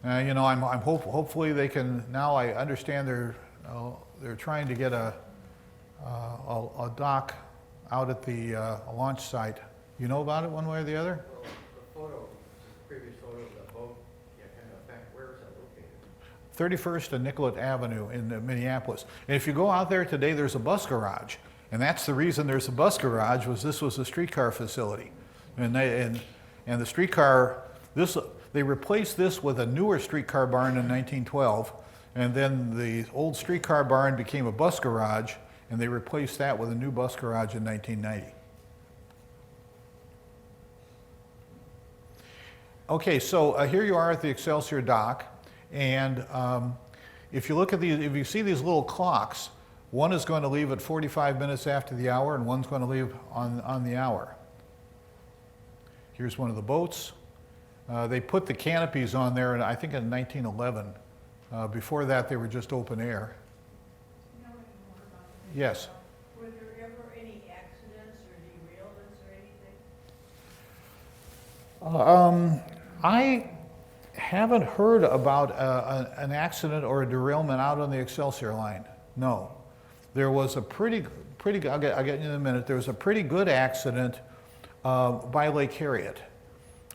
You know, hopefully they can, now I understand they're trying to get a dock out at the launch site. You know about it one way or the other? Well, the previous photo of the boat, kind of fact, where is that located? 31st and Nicollet Avenue in Minneapolis. And if you go out there today, there's a bus garage. And that's the reason there's a bus garage, was this was a streetcar facility. And the streetcar, they replaced this with a newer streetcar barn in 1912, and then the old streetcar barn became a bus garage, and they replaced that with a new bus garage in 1990. Okay, so here you are at the Excelsior dock, and if you look at if you see these little clocks, one is going to leave at 45 minutes after the hour, and one's going to leave on the hour. Here's one of the boats. They put the canopies on there, I think in 1911. Before that, they were just open air. You know any more about the Yes. Were there ever any accidents or derailments or anything? I haven't heard about an accident or a derailment out on the Excelsior line. No. There was a pretty I'll get you in a minute. There was a pretty good accident by Lake Harriet.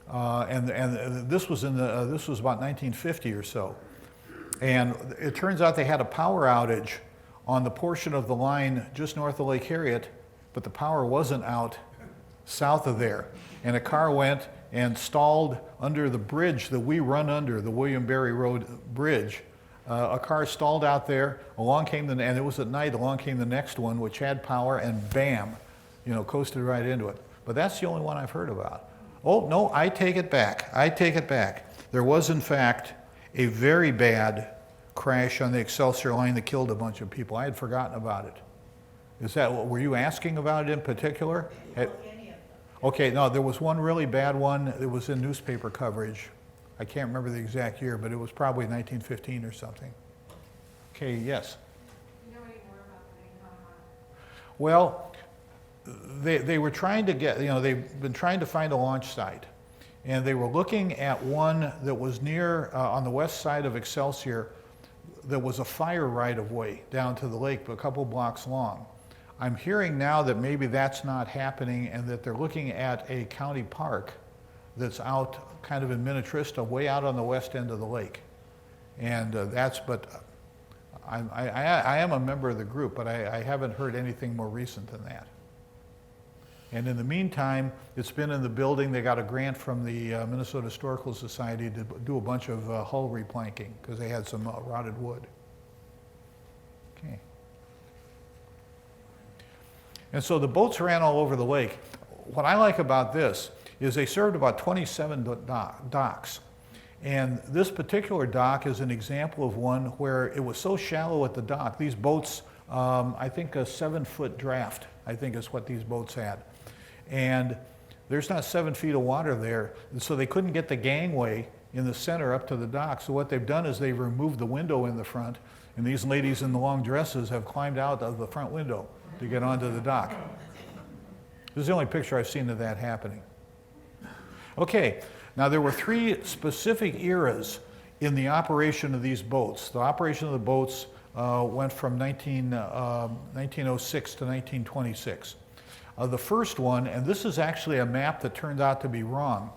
And this was this was about 1950 or so, and it turns out they had a power outage on the portion of the line just north of Lake Harriet, but the power wasn't out south of there, and a car went and stalled under the bridge that we run under, the William Berry Road Bridge, A car stalled out there, and it was at night, along came the next one, which had power, and bam, coasted right into it. But that's the only one I've heard about. Oh, no, I take it back. I take it back. There was, in fact, a very bad crash on the Excelsior line that killed a bunch of people. I had forgotten about it. Were you asking about it in particular? Okay, no, there was one really bad one. It was in newspaper coverage. I can't remember the exact year, but it was probably 1915 or something. Okay, yes? You know any more about the Minnetonka? Well, they were trying to get, they've been trying to find a launch site. And they were looking at one that was near, on the west side of Excelsior, that was a fire right-of-way down to the lake, but a couple blocks long. I'm hearing now that maybe that's not happening and that they're looking at a county park that's out kind of in Minnetonka, way out on the west end of the lake. And I am a member of the group, but I haven't heard anything more recent than that. And in the meantime, it's been in the building. They got a grant from the Minnesota Historical Society to do a bunch of hull replanking because they had some rotted wood. Okay. And so the boats ran all over the lake. What I like about this is they served about 27 docks. And this particular dock is an example of one where it was so shallow at the dock. These boats, I think a 7-foot draft, I think is what these boats had. And there's not 7 feet of water there, and so they couldn't get the gangway in the center up to the dock. So what they've done is they've removed the window in the front, and these ladies in the long dresses have climbed out of the front window to get onto the dock. This is the only picture I've seen of that happening. Okay, now there were 3 specific eras in the operation of these boats. The operation of the boats went from 1906 to 1926. The first one, and this is actually a map that turned out to be wrong,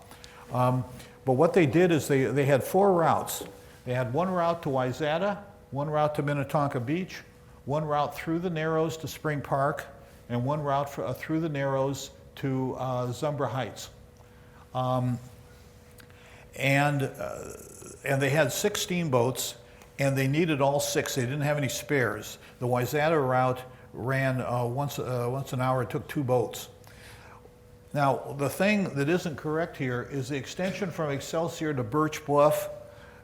but what they did is they had 4 routes. They had one route to Wayzata, one route to Minnetonka Beach, one route through the Narrows to Spring Park, and one route through the Narrows to Zumbra Heights. And they had 6 steamboats, and they needed all 6. They didn't have any spares. The Wayzata route ran once an hour. It took 2 boats. Now, the thing that isn't correct here is the extension from Excelsior to Birch Bluff.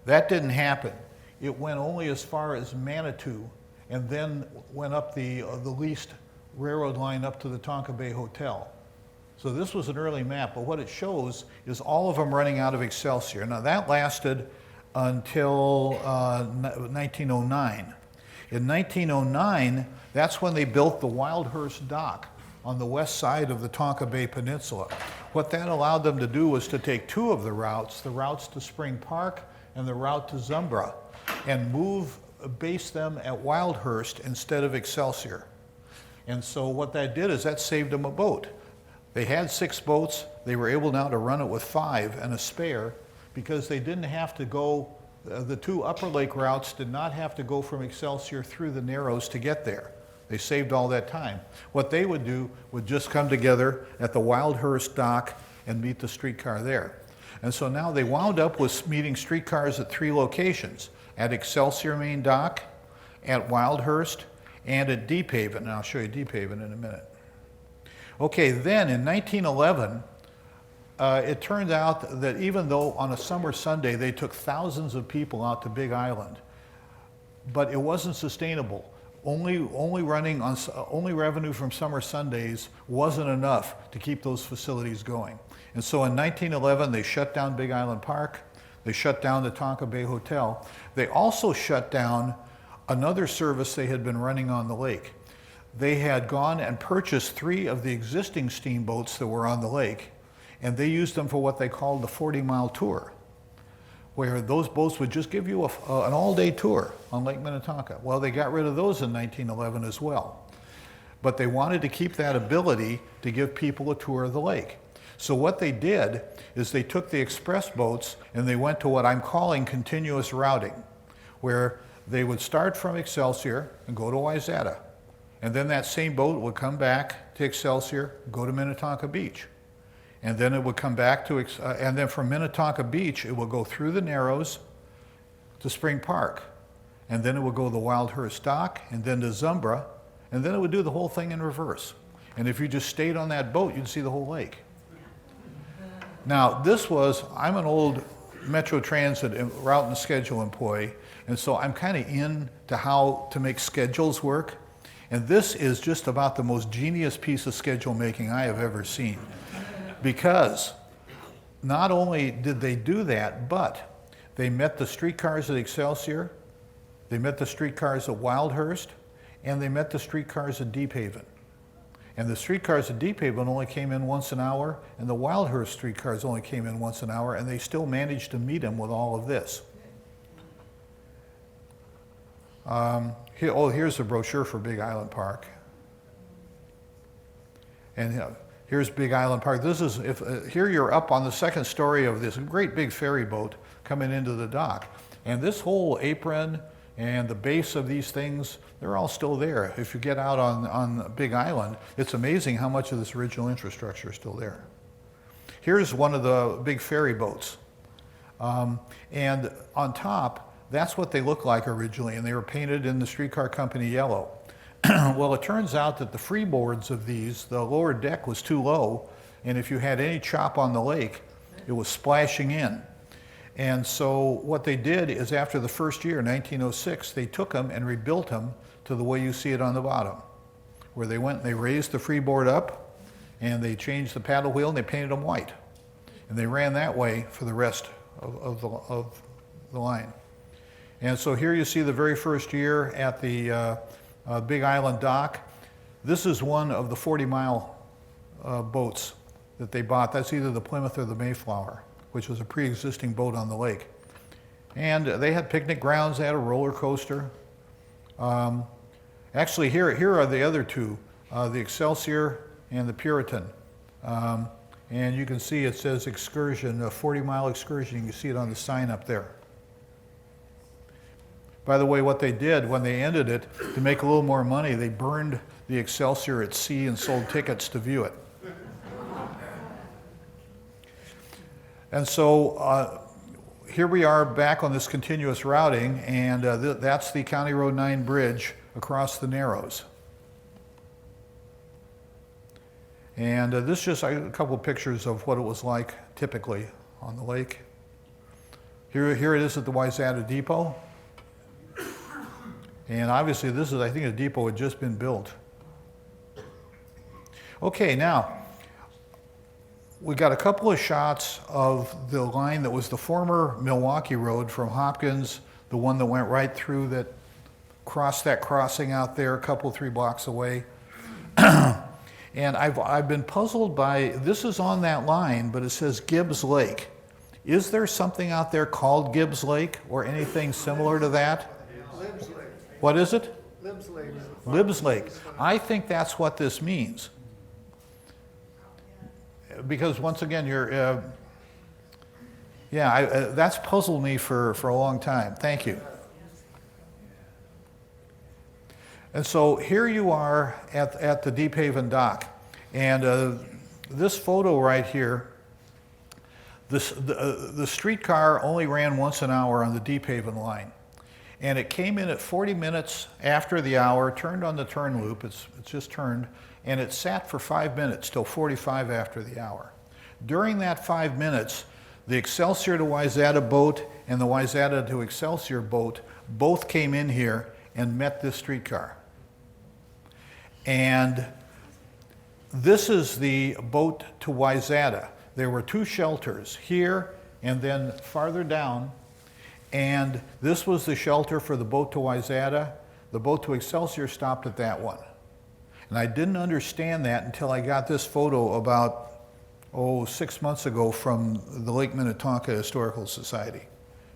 That didn't happen. It went only as far as Manitou, and then went up the least railroad line up to the Tonka Bay Hotel. So this was an early map, but what it shows is all of them running out of Excelsior. Now that lasted until 1909. In 1909, that's when they built the Wildhurst Dock on the west side of the Tonka Bay Peninsula. What that allowed them to do was to take 2 of the routes to Spring Park and the route to Zumbra, and base them at Wildhurst instead of Excelsior. And so what that did is that saved them a boat. They had 6 boats. They were able now to run it with 5 and a spare because they didn't have to go, the 2 upper lake routes did not have to go from Excelsior through the Narrows to get there. They saved all that time. What they would do would just come together at the Wildhurst dock and meet the streetcar there. And so now they wound up with meeting streetcars at 3 locations, at Excelsior Main Dock, at Wildhurst, and at Deep Haven. And I'll show you Deep Haven in a minute. Okay, then in 1911, it turned out that even though on a summer Sunday they took thousands of people out to Big Island, but it wasn't sustainable. Only revenue from summer Sundays wasn't enough to keep those facilities going. And so in 1911, they shut down Big Island Park. They shut down the Tonka Bay Hotel. They also shut down another service they had been running on the lake. They had gone and purchased 3 of the existing steamboats that were on the lake, and they used them for what they called the 40-mile tour, where those boats would just give you an all-day tour on Lake Minnetonka. Well, they got rid of those in 1911 as well. But they wanted to keep that ability to give people a tour of the lake. So what they did is they took the express boats and they went to what I'm calling continuous routing, where they would start from Excelsior and go to Wayzata. And then that same boat would come back to Excelsior, go to Minnetonka Beach. And then it would come back to, and then from Minnetonka Beach, it would go through the Narrows to Spring Park. and then it would go to the Wildhurst dock, and then to Zumbra, and then it would do the whole thing in reverse. And if you just stayed on that boat, you'd see the whole lake. Now, I'm an old Metro Transit route and schedule employee, and so I'm kind of into how to make schedules work. And this is just about the most genius piece of schedule making I have ever seen. Because not only did they do that, but they met the streetcars at Excelsior, they met the streetcars at Wildhurst, and they met the streetcars at Deep Haven. And the streetcars at Deep Haven only came in once an hour, and the Wildhurst streetcars only came in once an hour, and they still managed to meet them with all of this. Here's a brochure for Big Island Park. And here's Big Island Park. Here you're up on the second story of this great big ferry boat coming into the dock. And this whole apron and the base of these things, they're all still there. If you get out on Big Island, it's amazing how much of this original infrastructure is still there. Here's one of the big ferry boats. And on top, that's what they looked like originally, and they were painted in the streetcar company yellow. Well, it turns out that the freeboards of these, the lower deck was too low, and if you had any chop on the lake, it was splashing in. And so what they did is after the first year, 1906, they took them and rebuilt them to the way you see it on the bottom, where they went and they raised the freeboard up, and they changed the paddle wheel, and they painted them white. And they ran that way for the rest of the line. And so here you see the very first year at the Big Island dock. This is one of the 40-mile boats that they bought. That's either the Plymouth or the Mayflower, which was a pre-existing boat on the lake. And they had picnic grounds, they had a roller coaster. Actually, here are the other two, the Excelsior and the Puritan. And you can see it says excursion, a 40-mile excursion. You can see it on the sign up there. By the way, what they did when they ended it, to make a little more money, they burned the Excelsior at sea and sold tickets to view it. And so here we are back on this continuous routing, and that's the County Road 9 bridge across the Narrows. And this is just a couple of pictures of what it was like typically on the lake. Here it is at the Wayzata Depot. And obviously this is, I think, a depot had just been built. Okay, now, we got a couple of shots of the line that was the former Milwaukee Road from Hopkins, the one that went right through that crossing out there a couple, 3 blocks away. And I've been puzzled by, this is on that line, but it says Gibbs Lake. Is there something out there called Gibbs Lake or anything similar to that? Libs Lake. What is it? Libs Lake. Libs Lake. I think that's what this means. Because once again, that's puzzled me for a long time. Thank you. And so here you are at the Deep Haven dock. And this photo right here, the streetcar only ran once an hour on the Deep Haven line. And it came in at 40 minutes after the hour, turned on the turn loop, it's just turned, and it sat for 5 minutes till 45 after the hour. During that 5 minutes, the Excelsior to Wayzata boat and the Wayzata to Excelsior boat both came in here and met this streetcar. And this is the boat to Wayzata. There were 2 shelters, here and then farther down. And this was the shelter for the boat to Wayzata. The boat to Excelsior stopped at that one. And I didn't understand that until I got this photo about, 6 months ago from the Lake Minnetonka Historical Society.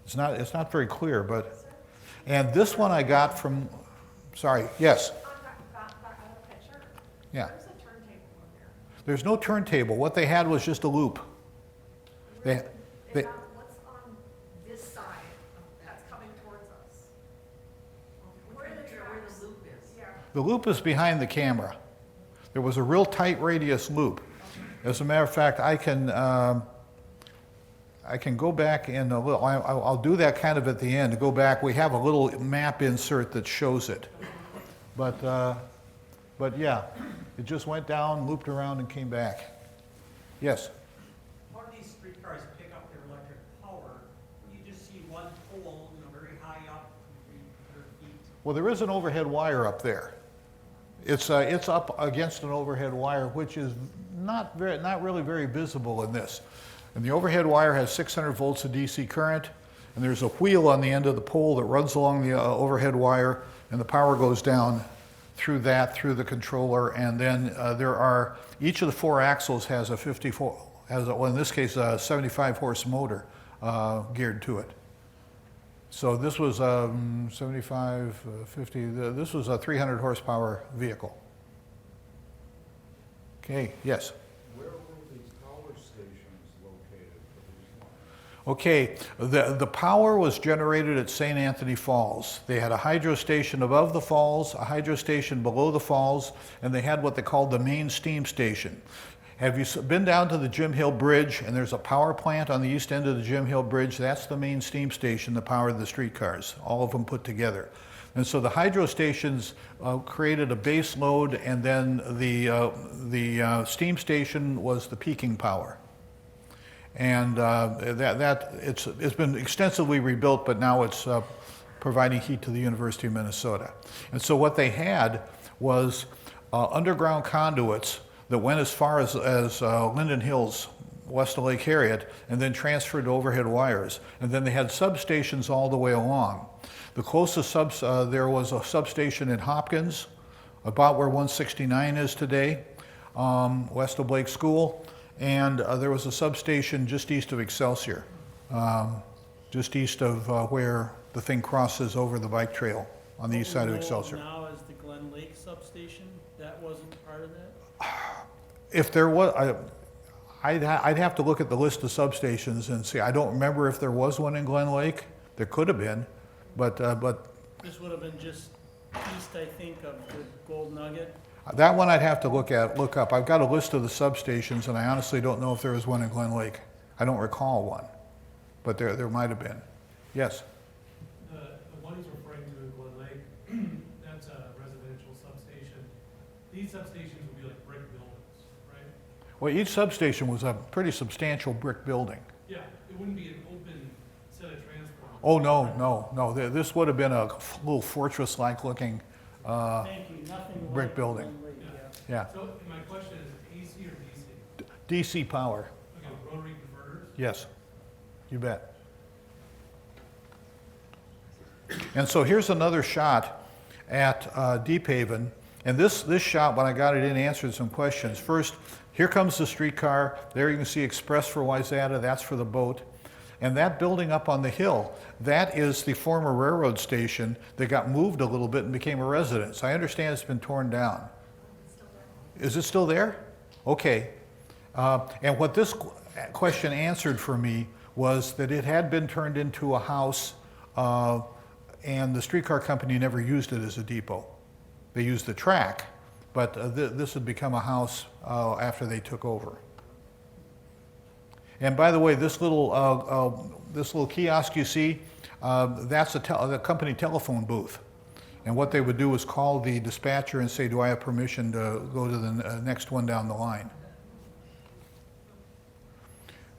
It's not very clear, but, and this one I got from, sorry, yes? Yeah. There's a turntable in there. There's no turntable. What they had was just a loop. They, What's on this side that's coming towards us? Where the loop is. Yeah. the loop is behind the camera. There was a real tight radius loop. As a matter of fact, I I can go back in a little, I'll do that kind of at the end, go back, we have a little map insert that shows it. But yeah, it just went down, looped around and came back. Yes? How do these streetcars pick up their electric power? You just see one pole, very high up, 300 feet. Well, there is an overhead wire up there. It's up against an overhead wire, which is not really very visible in this. And the overhead wire has 600 volts of DC current, and there's a wheel on the end of the pole that runs along the overhead wire, and the power goes down through the controller, and then each of the 4 axles has a in this case, a 75 horse motor geared to it. So this was 75, 50, this was a 300 horsepower vehicle. Okay, yes? Where were these power stations located for these lines? Okay, the power was generated at St. Anthony Falls. They had a hydro station above the falls, a hydro station below the falls, and they had what they called the main steam station. Have you been down to the Jim Hill Bridge, and there's a power plant on the east end of the Jim Hill Bridge? That's the main steam station that powered the streetcars, all of them put together. And so the hydro stations created a base load, and then the steam station was the peaking power. And it's been extensively rebuilt, but now it's providing heat to the University of Minnesota. And so what they had was underground conduits that went as far as Linden Hills, west of Lake Harriet, and then transferred to overhead wires. And then they had substations all the way along. The closest there was a substation in Hopkins, about where 169 is today, west of Blake School. And there was a substation just east of Excelsior, just east of where the thing crosses over the bike trail on the east side of Excelsior. Now is the Glen Lake substation, that wasn't part of that? If there was, I'd have to look at the list of substations and see. I don't remember if there was one in Glen Lake. There could have been, but This would have been just east, I think, of the Gold Nugget. that one I'd have to look up. I've got a list of the substations, and I honestly don't know if there was one in Glen Lake. I don't recall one, but there might have been. Yes. The one he's referring to in Glen Lake, that's a residential substation. These substations would be like brick buildings, right? Well, each substation was a pretty substantial brick building. Yeah, it wouldn't be an open set of transformers. Oh, no. This would have been a little fortress-like looking Thank you, nothing brick like building. Glen Lake, Yeah. So my question is AC or DC? DC power. Okay, rotary converters? Yes, you bet. And so here's another shot at Deep Haven. And this shot, when I got it in, answered some questions. First, here comes the streetcar. There you can see Express for Wayzata. That's for the boat. And that building up on the hill, that is the former railroad station that got moved a little bit and became a residence. I understand it's been torn down. Is it still there? Okay. And what this question answered for me was that it had been turned into a house, and the streetcar company never used it as a depot. They used the track, but this had become a house after they took over. And by the way, this little kiosk you see, that's a company telephone booth. And what they would do is call the dispatcher and say, do I have permission to go to the next one down the line?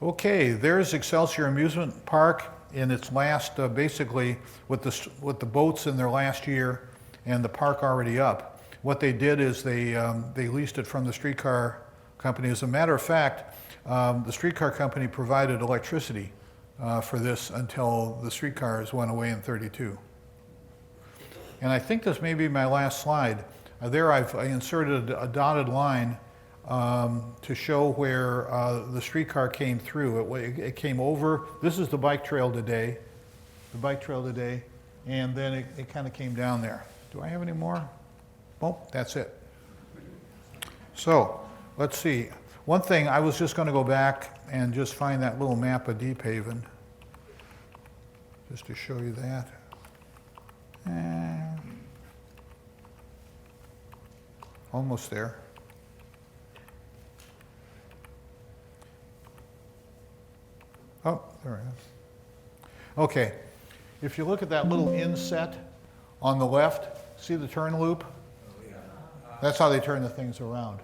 Okay, there's Excelsior Amusement Park in its last, basically, with the boats in their last year and the park already up. What they did is they leased it from the streetcar company. As a matter of fact, the streetcar company provided electricity for this until the streetcars went away in '32. And I think this may be my last slide. There I inserted a dotted line to show where the streetcar came through. It came over. This is the bike trail today, and then it kind of came down there. Do I have any more? Nope, that's it. So let's see. One thing, I was just going to go back and just find that little map of Deep Haven, just to show you that. Almost there. Oh, there it is. Okay, if you look at that little inset on the left, see the turn loop? That's how they turn the things around.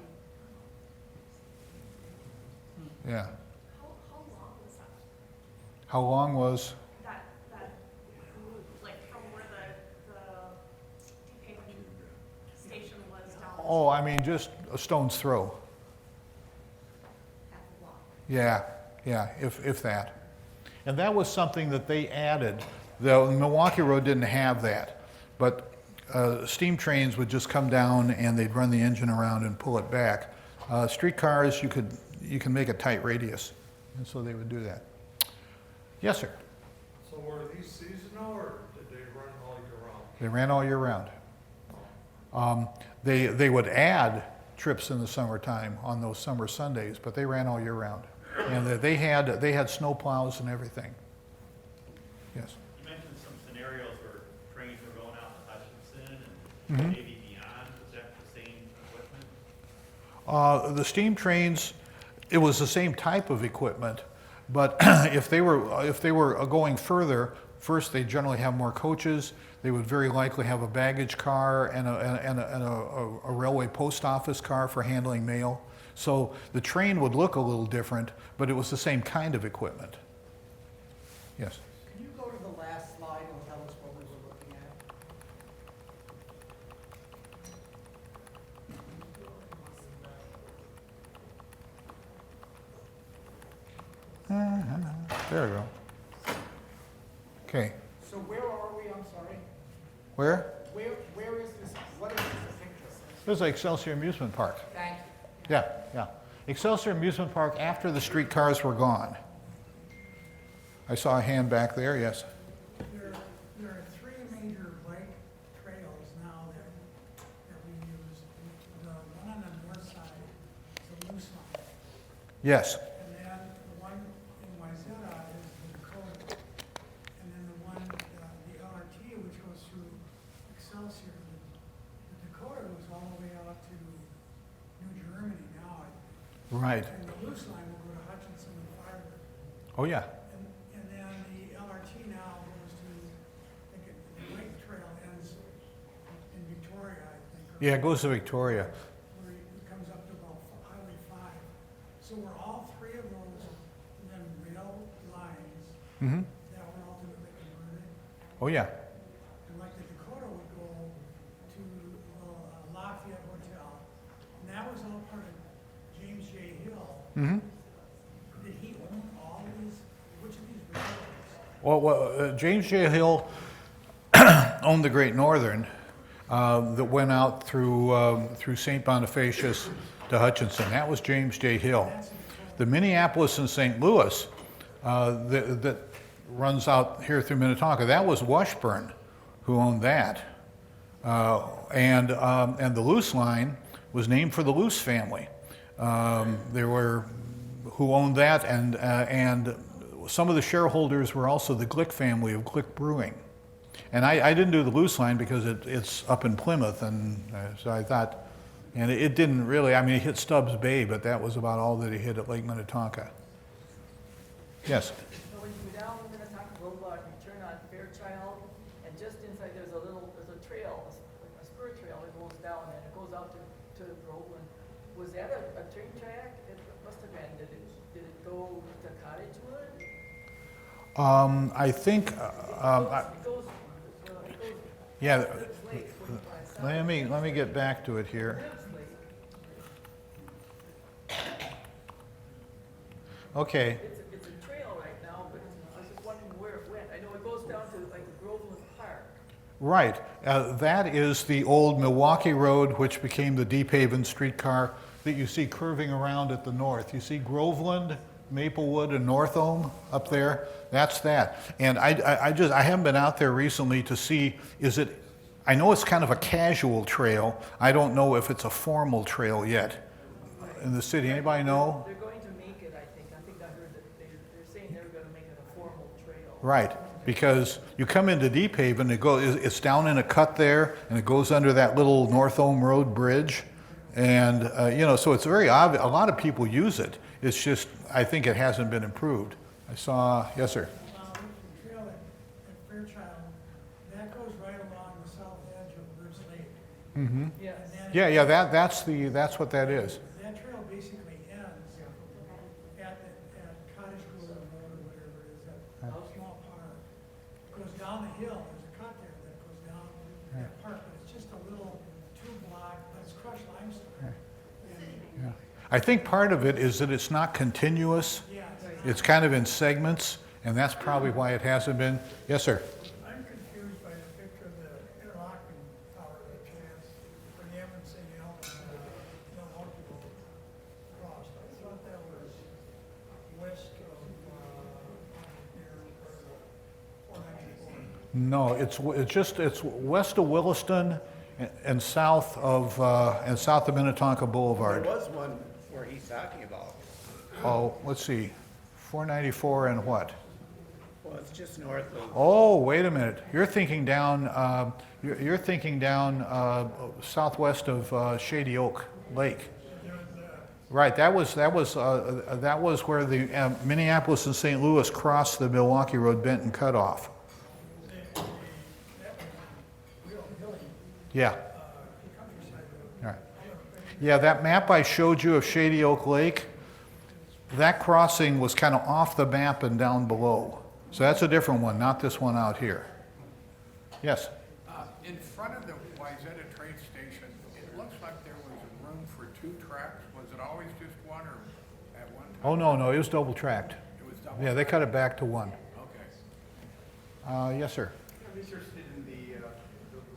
Yeah. How long was that? How long was? That loop, like from where the paving station was down? Oh, I mean, just a stone's throw. That long. Yeah, if that. And that was something that they added. The Milwaukee Road didn't have that, but steam trains would just come down and they'd run the engine around and pull it back. Streetcars, you can make a tight radius, and so they would do that. Yes, sir. So were these seasonal, or did they run all year round? They ran all year round. They would add trips in the summertime on those summer Sundays, but they ran all year round. And they had snow plows and everything. Yes. You mentioned some scenarios where trains were going out to Hutchinson and Mhm. maybe beyond. Was that the same equipment? The steam trains, it was the same type of equipment, but if they were going further, first they generally have more coaches. They would very likely have a baggage car and a railway post office car for handling mail. So the train would look a little different, but it was the same kind of equipment. Yes. Can you go to the last slide and tell us what we were looking at? There we go. Okay. So where are we, I'm sorry? Where? Where is this, what is this picture? This is Excelsior Amusement Park. Thank you. Yeah. Excelsior Amusement Park after the streetcars were gone. I saw a hand back there, yes. There are three major bike trails now that we use. The one on the north side is the loose line. Yes. And then the one in Wayzata is the Dakota. And then the one, the LRT, which goes through Excelsior. The Dakota goes all the way out to New Germany now. Right. And the loose line will go to Hutchinson and Firebird. Oh, yeah. And then the LRT now goes to, I think the bike trail ends in Victoria, I think. or Yeah, it goes to Victoria. Where it comes up to about Highway 5. So we're all three of those, then rail lines Mm-hmm. that were ultimately converted. Oh, yeah. And like the Dakota would go to Lafayette Hotel. And that was all part of James J. Hill. Mm-hmm. Did he own all these, which of these railroads? Well, James J. Hill owned the Great Northern that went out through St. Bonifacius to Hutchinson. That was James J. Hill. The Minneapolis and St. Louis that runs out here through Minnetonka, that was Washburn who owned that. And the Luce line was named for the Luce family. There were who owned that, and some of the shareholders were also the Glick family of Glick Brewing. And I didn't do the Luce line because it's up in Plymouth, and so I thought, and it didn't really, I mean, it hit Stubbs Bay, but that was about all that it hit at Lake Minnetonka. Yes? So when you go down Minnetonka Boulevard, you turn on Fairchild, and just inside there's a trail, like a spur trail that goes down, and it goes out to Groveland. Was that a train track? It must have been. Did it go to Cottagewood? I think, It goes, yeah, Lips Lake, 45 south. let me get back to it here. Lips Lake. Okay. It's a trail right now, but I was just wondering where it went. I know it goes down to like Groveland Park. Right. That is the old Milwaukee Road, which became the Deep Haven streetcar that you see curving around at the north. You see Groveland, Maplewood, and North Ulm up there. That's that. And I haven't been out there recently to see, I know it's kind of a casual trail. I don't know if it's a formal trail yet in the city. Anybody know? They're going to make it, I think. I think I heard that they're saying they're going to make it a formal trail. Right, because you come into Deep Haven, it's down in a cut there, and it goes under that little North Ulm Road bridge, and so it's very obvious. A lot of people use it. It's just I think it hasn't been improved. I saw, yes, sir. The trail at Fairchild, that goes right along the south edge of Birds Lake. Mm-hmm. Yes. And then Yeah, that's what that is. that trail basically ends at Cottage Grove Road or whatever it is, that small park. It goes down the hill, there's a cut there that goes down that park, but it's just a little 2-block, but it's crushed limestone. And, Yeah. I think part of it is that it's not continuous. yeah, It's kind of in segments, and that's probably why it hasn't been. Yes, sir. I'm confused by the picture of the interlocking tower that you have for the Evans and Milwaukee Road cross. I thought that was west of, near where the 494. No, it's west of Williston and south of Minnetonka Boulevard. There was one where he's talking about. Oh, let's see, 494 and what? Well, it's just north of. Oh, wait a minute. You're thinking down. You're thinking down southwest of Shady Oak Lake. Right. That was where the Minneapolis and St. Louis crossed the Milwaukee Road Benton cutoff. Yeah. All right. Yeah, that map I showed you of Shady Oak Lake, that crossing was kind of off the map and down below. So that's a different one, not this one out here. Yes? In front of the Wayzata train station, it looks like there was room for 2 tracks. Was it always just one or at one time? Oh, no, it was double tracked. It was double? Yeah, they cut it back to 1. Okay. Yes, sir. I'm interested in the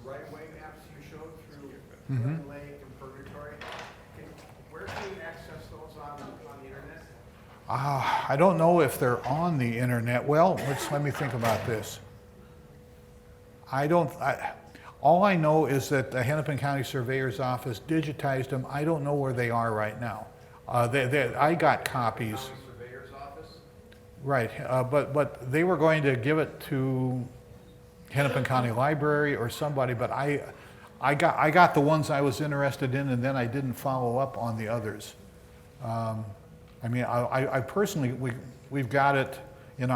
right-way maps you showed through Mhm. Glen Lake and Purgatory. Where can you access those on the internet? I don't know if they're on the internet. Well, let me think about this. All I know is that the Hennepin County Surveyor's Office digitized them. I don't know where they are right now. I got copies. County Surveyor's Office? Right, but they were going to give it to Hennepin County Library or somebody, but I got the ones I was interested in, and then I didn't follow up on the others. I mean, I personally, we've got it in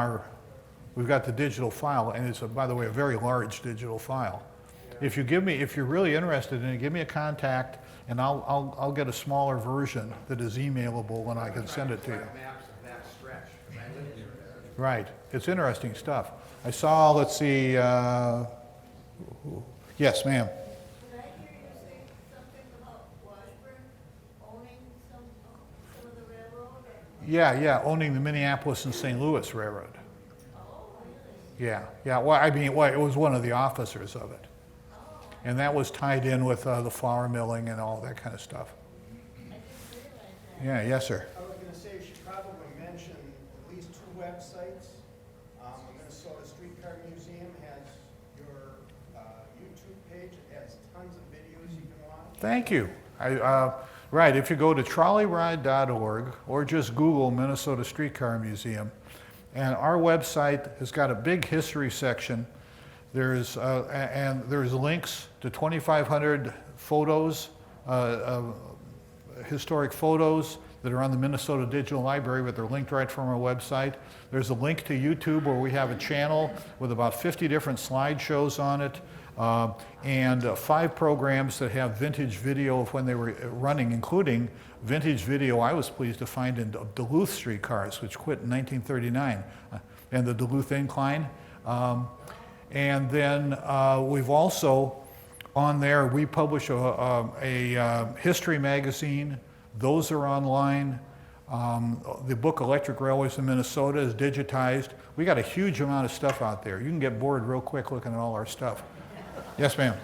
we've got the digital file, and it's, by the way, a very large digital file. If you're really interested in it, give me a contact, and I'll get a smaller version that is emailable, and I can send it to you. Maps of that stretch, 'cause I live near there. Right, it's interesting stuff. I saw, let's see, yes, ma'am. Did I hear you say something about Washburn owning some of the railroad? Yeah, owning the Minneapolis and St. Louis Railroad. Oh, really? Yeah, well, I mean, it was one of the officers of it. And that was tied in with the flour milling and all that kind of stuff. I didn't realize that. Yeah, yes, sir. I was gonna say, you should probably mention at least 2 websites. The Minnesota Streetcar Museum has your YouTube page. It has tons of videos you can watch. Thank you. Right, if you go to trolleyride.org or just Google Minnesota Streetcar Museum, and our website has got a big history section. There's links to 2,500 photos, historic photos that are on the Minnesota Digital Library, but they're linked right from our website. There's a link to YouTube where we have a channel with about 50 different slideshows on it, and 5 programs that have vintage video of when they were running, including vintage video I was pleased to find in Duluth streetcars, which quit in 1939, and the Duluth Incline. And then we've also, on there, we publish a history magazine. Those are online. The book Electric Railways in Minnesota is digitized. We got a huge amount of stuff out there. You can get bored real quick looking at all our stuff. Yes, ma'am. Do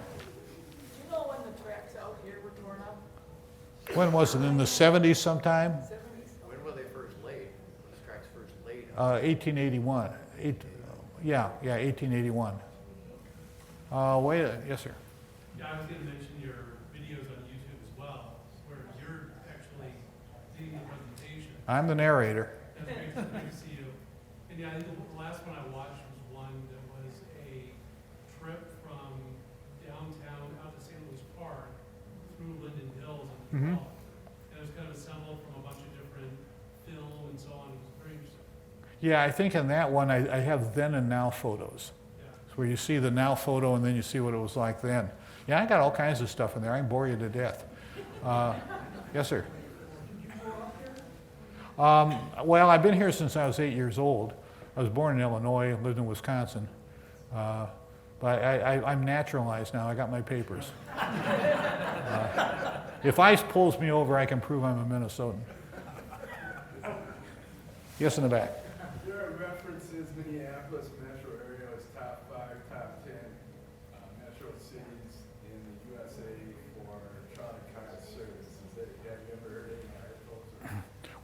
you know when the tracks out here were torn up? When was it? In the 70s sometime? 70s? When were they first laid? When the tracks first laid? 1881. 1881. Yes, sir. Yeah, I was gonna mention your videos on YouTube as well, where you're actually leading the presentation. I'm the narrator. That's great to see you. And yeah, I think the last one I watched was one that was a trip from downtown out to St. Louis Park through Linden Hills and Mhm. And it was kind of assembled from a bunch of different film and so on. It was very interesting. Yeah, I think in that one, I have then and now photos. Yeah. Where you see the now photo and then you see what it was like then. Yeah, I got all kinds of stuff in there. I can bore you to death. Yes, sir. Well, I've been here since I was 8 years old. I was born in Illinois, lived in Wisconsin. But I'm naturalized now. I got my papers. If ICE pulls me over, I can prove I'm a Minnesotan. Yes, in the back. There are references Minneapolis metro area is top 5, top 10 metro cities in the USA for electronic card services. Have you ever heard any articles?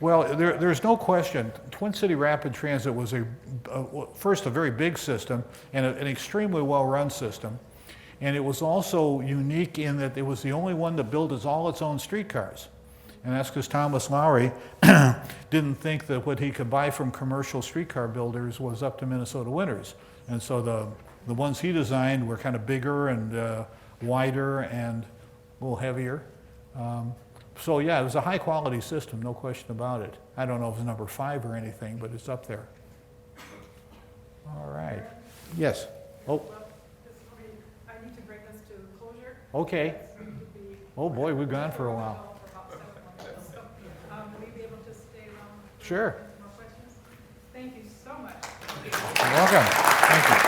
Well, there's no question. Twin City Rapid Transit was first a very big system and an extremely well-run system. And it was also unique in that it was the only one that built all its own streetcars. And that's because Thomas Lowry didn't think that what he could buy from commercial streetcar builders was up to Minnesota winters. And so the ones he designed were kind of bigger and wider and a little heavier. So yeah, it was a high quality system, no question about it. I don't know if it's number 5 or anything, but it's up there. All right. Yes. Oh. Well, I need to bring this to closure. Okay. Oh boy, we've gone for a while. Will you be able to stay around? Sure. More questions? Thank you so much. You're welcome. Thank you.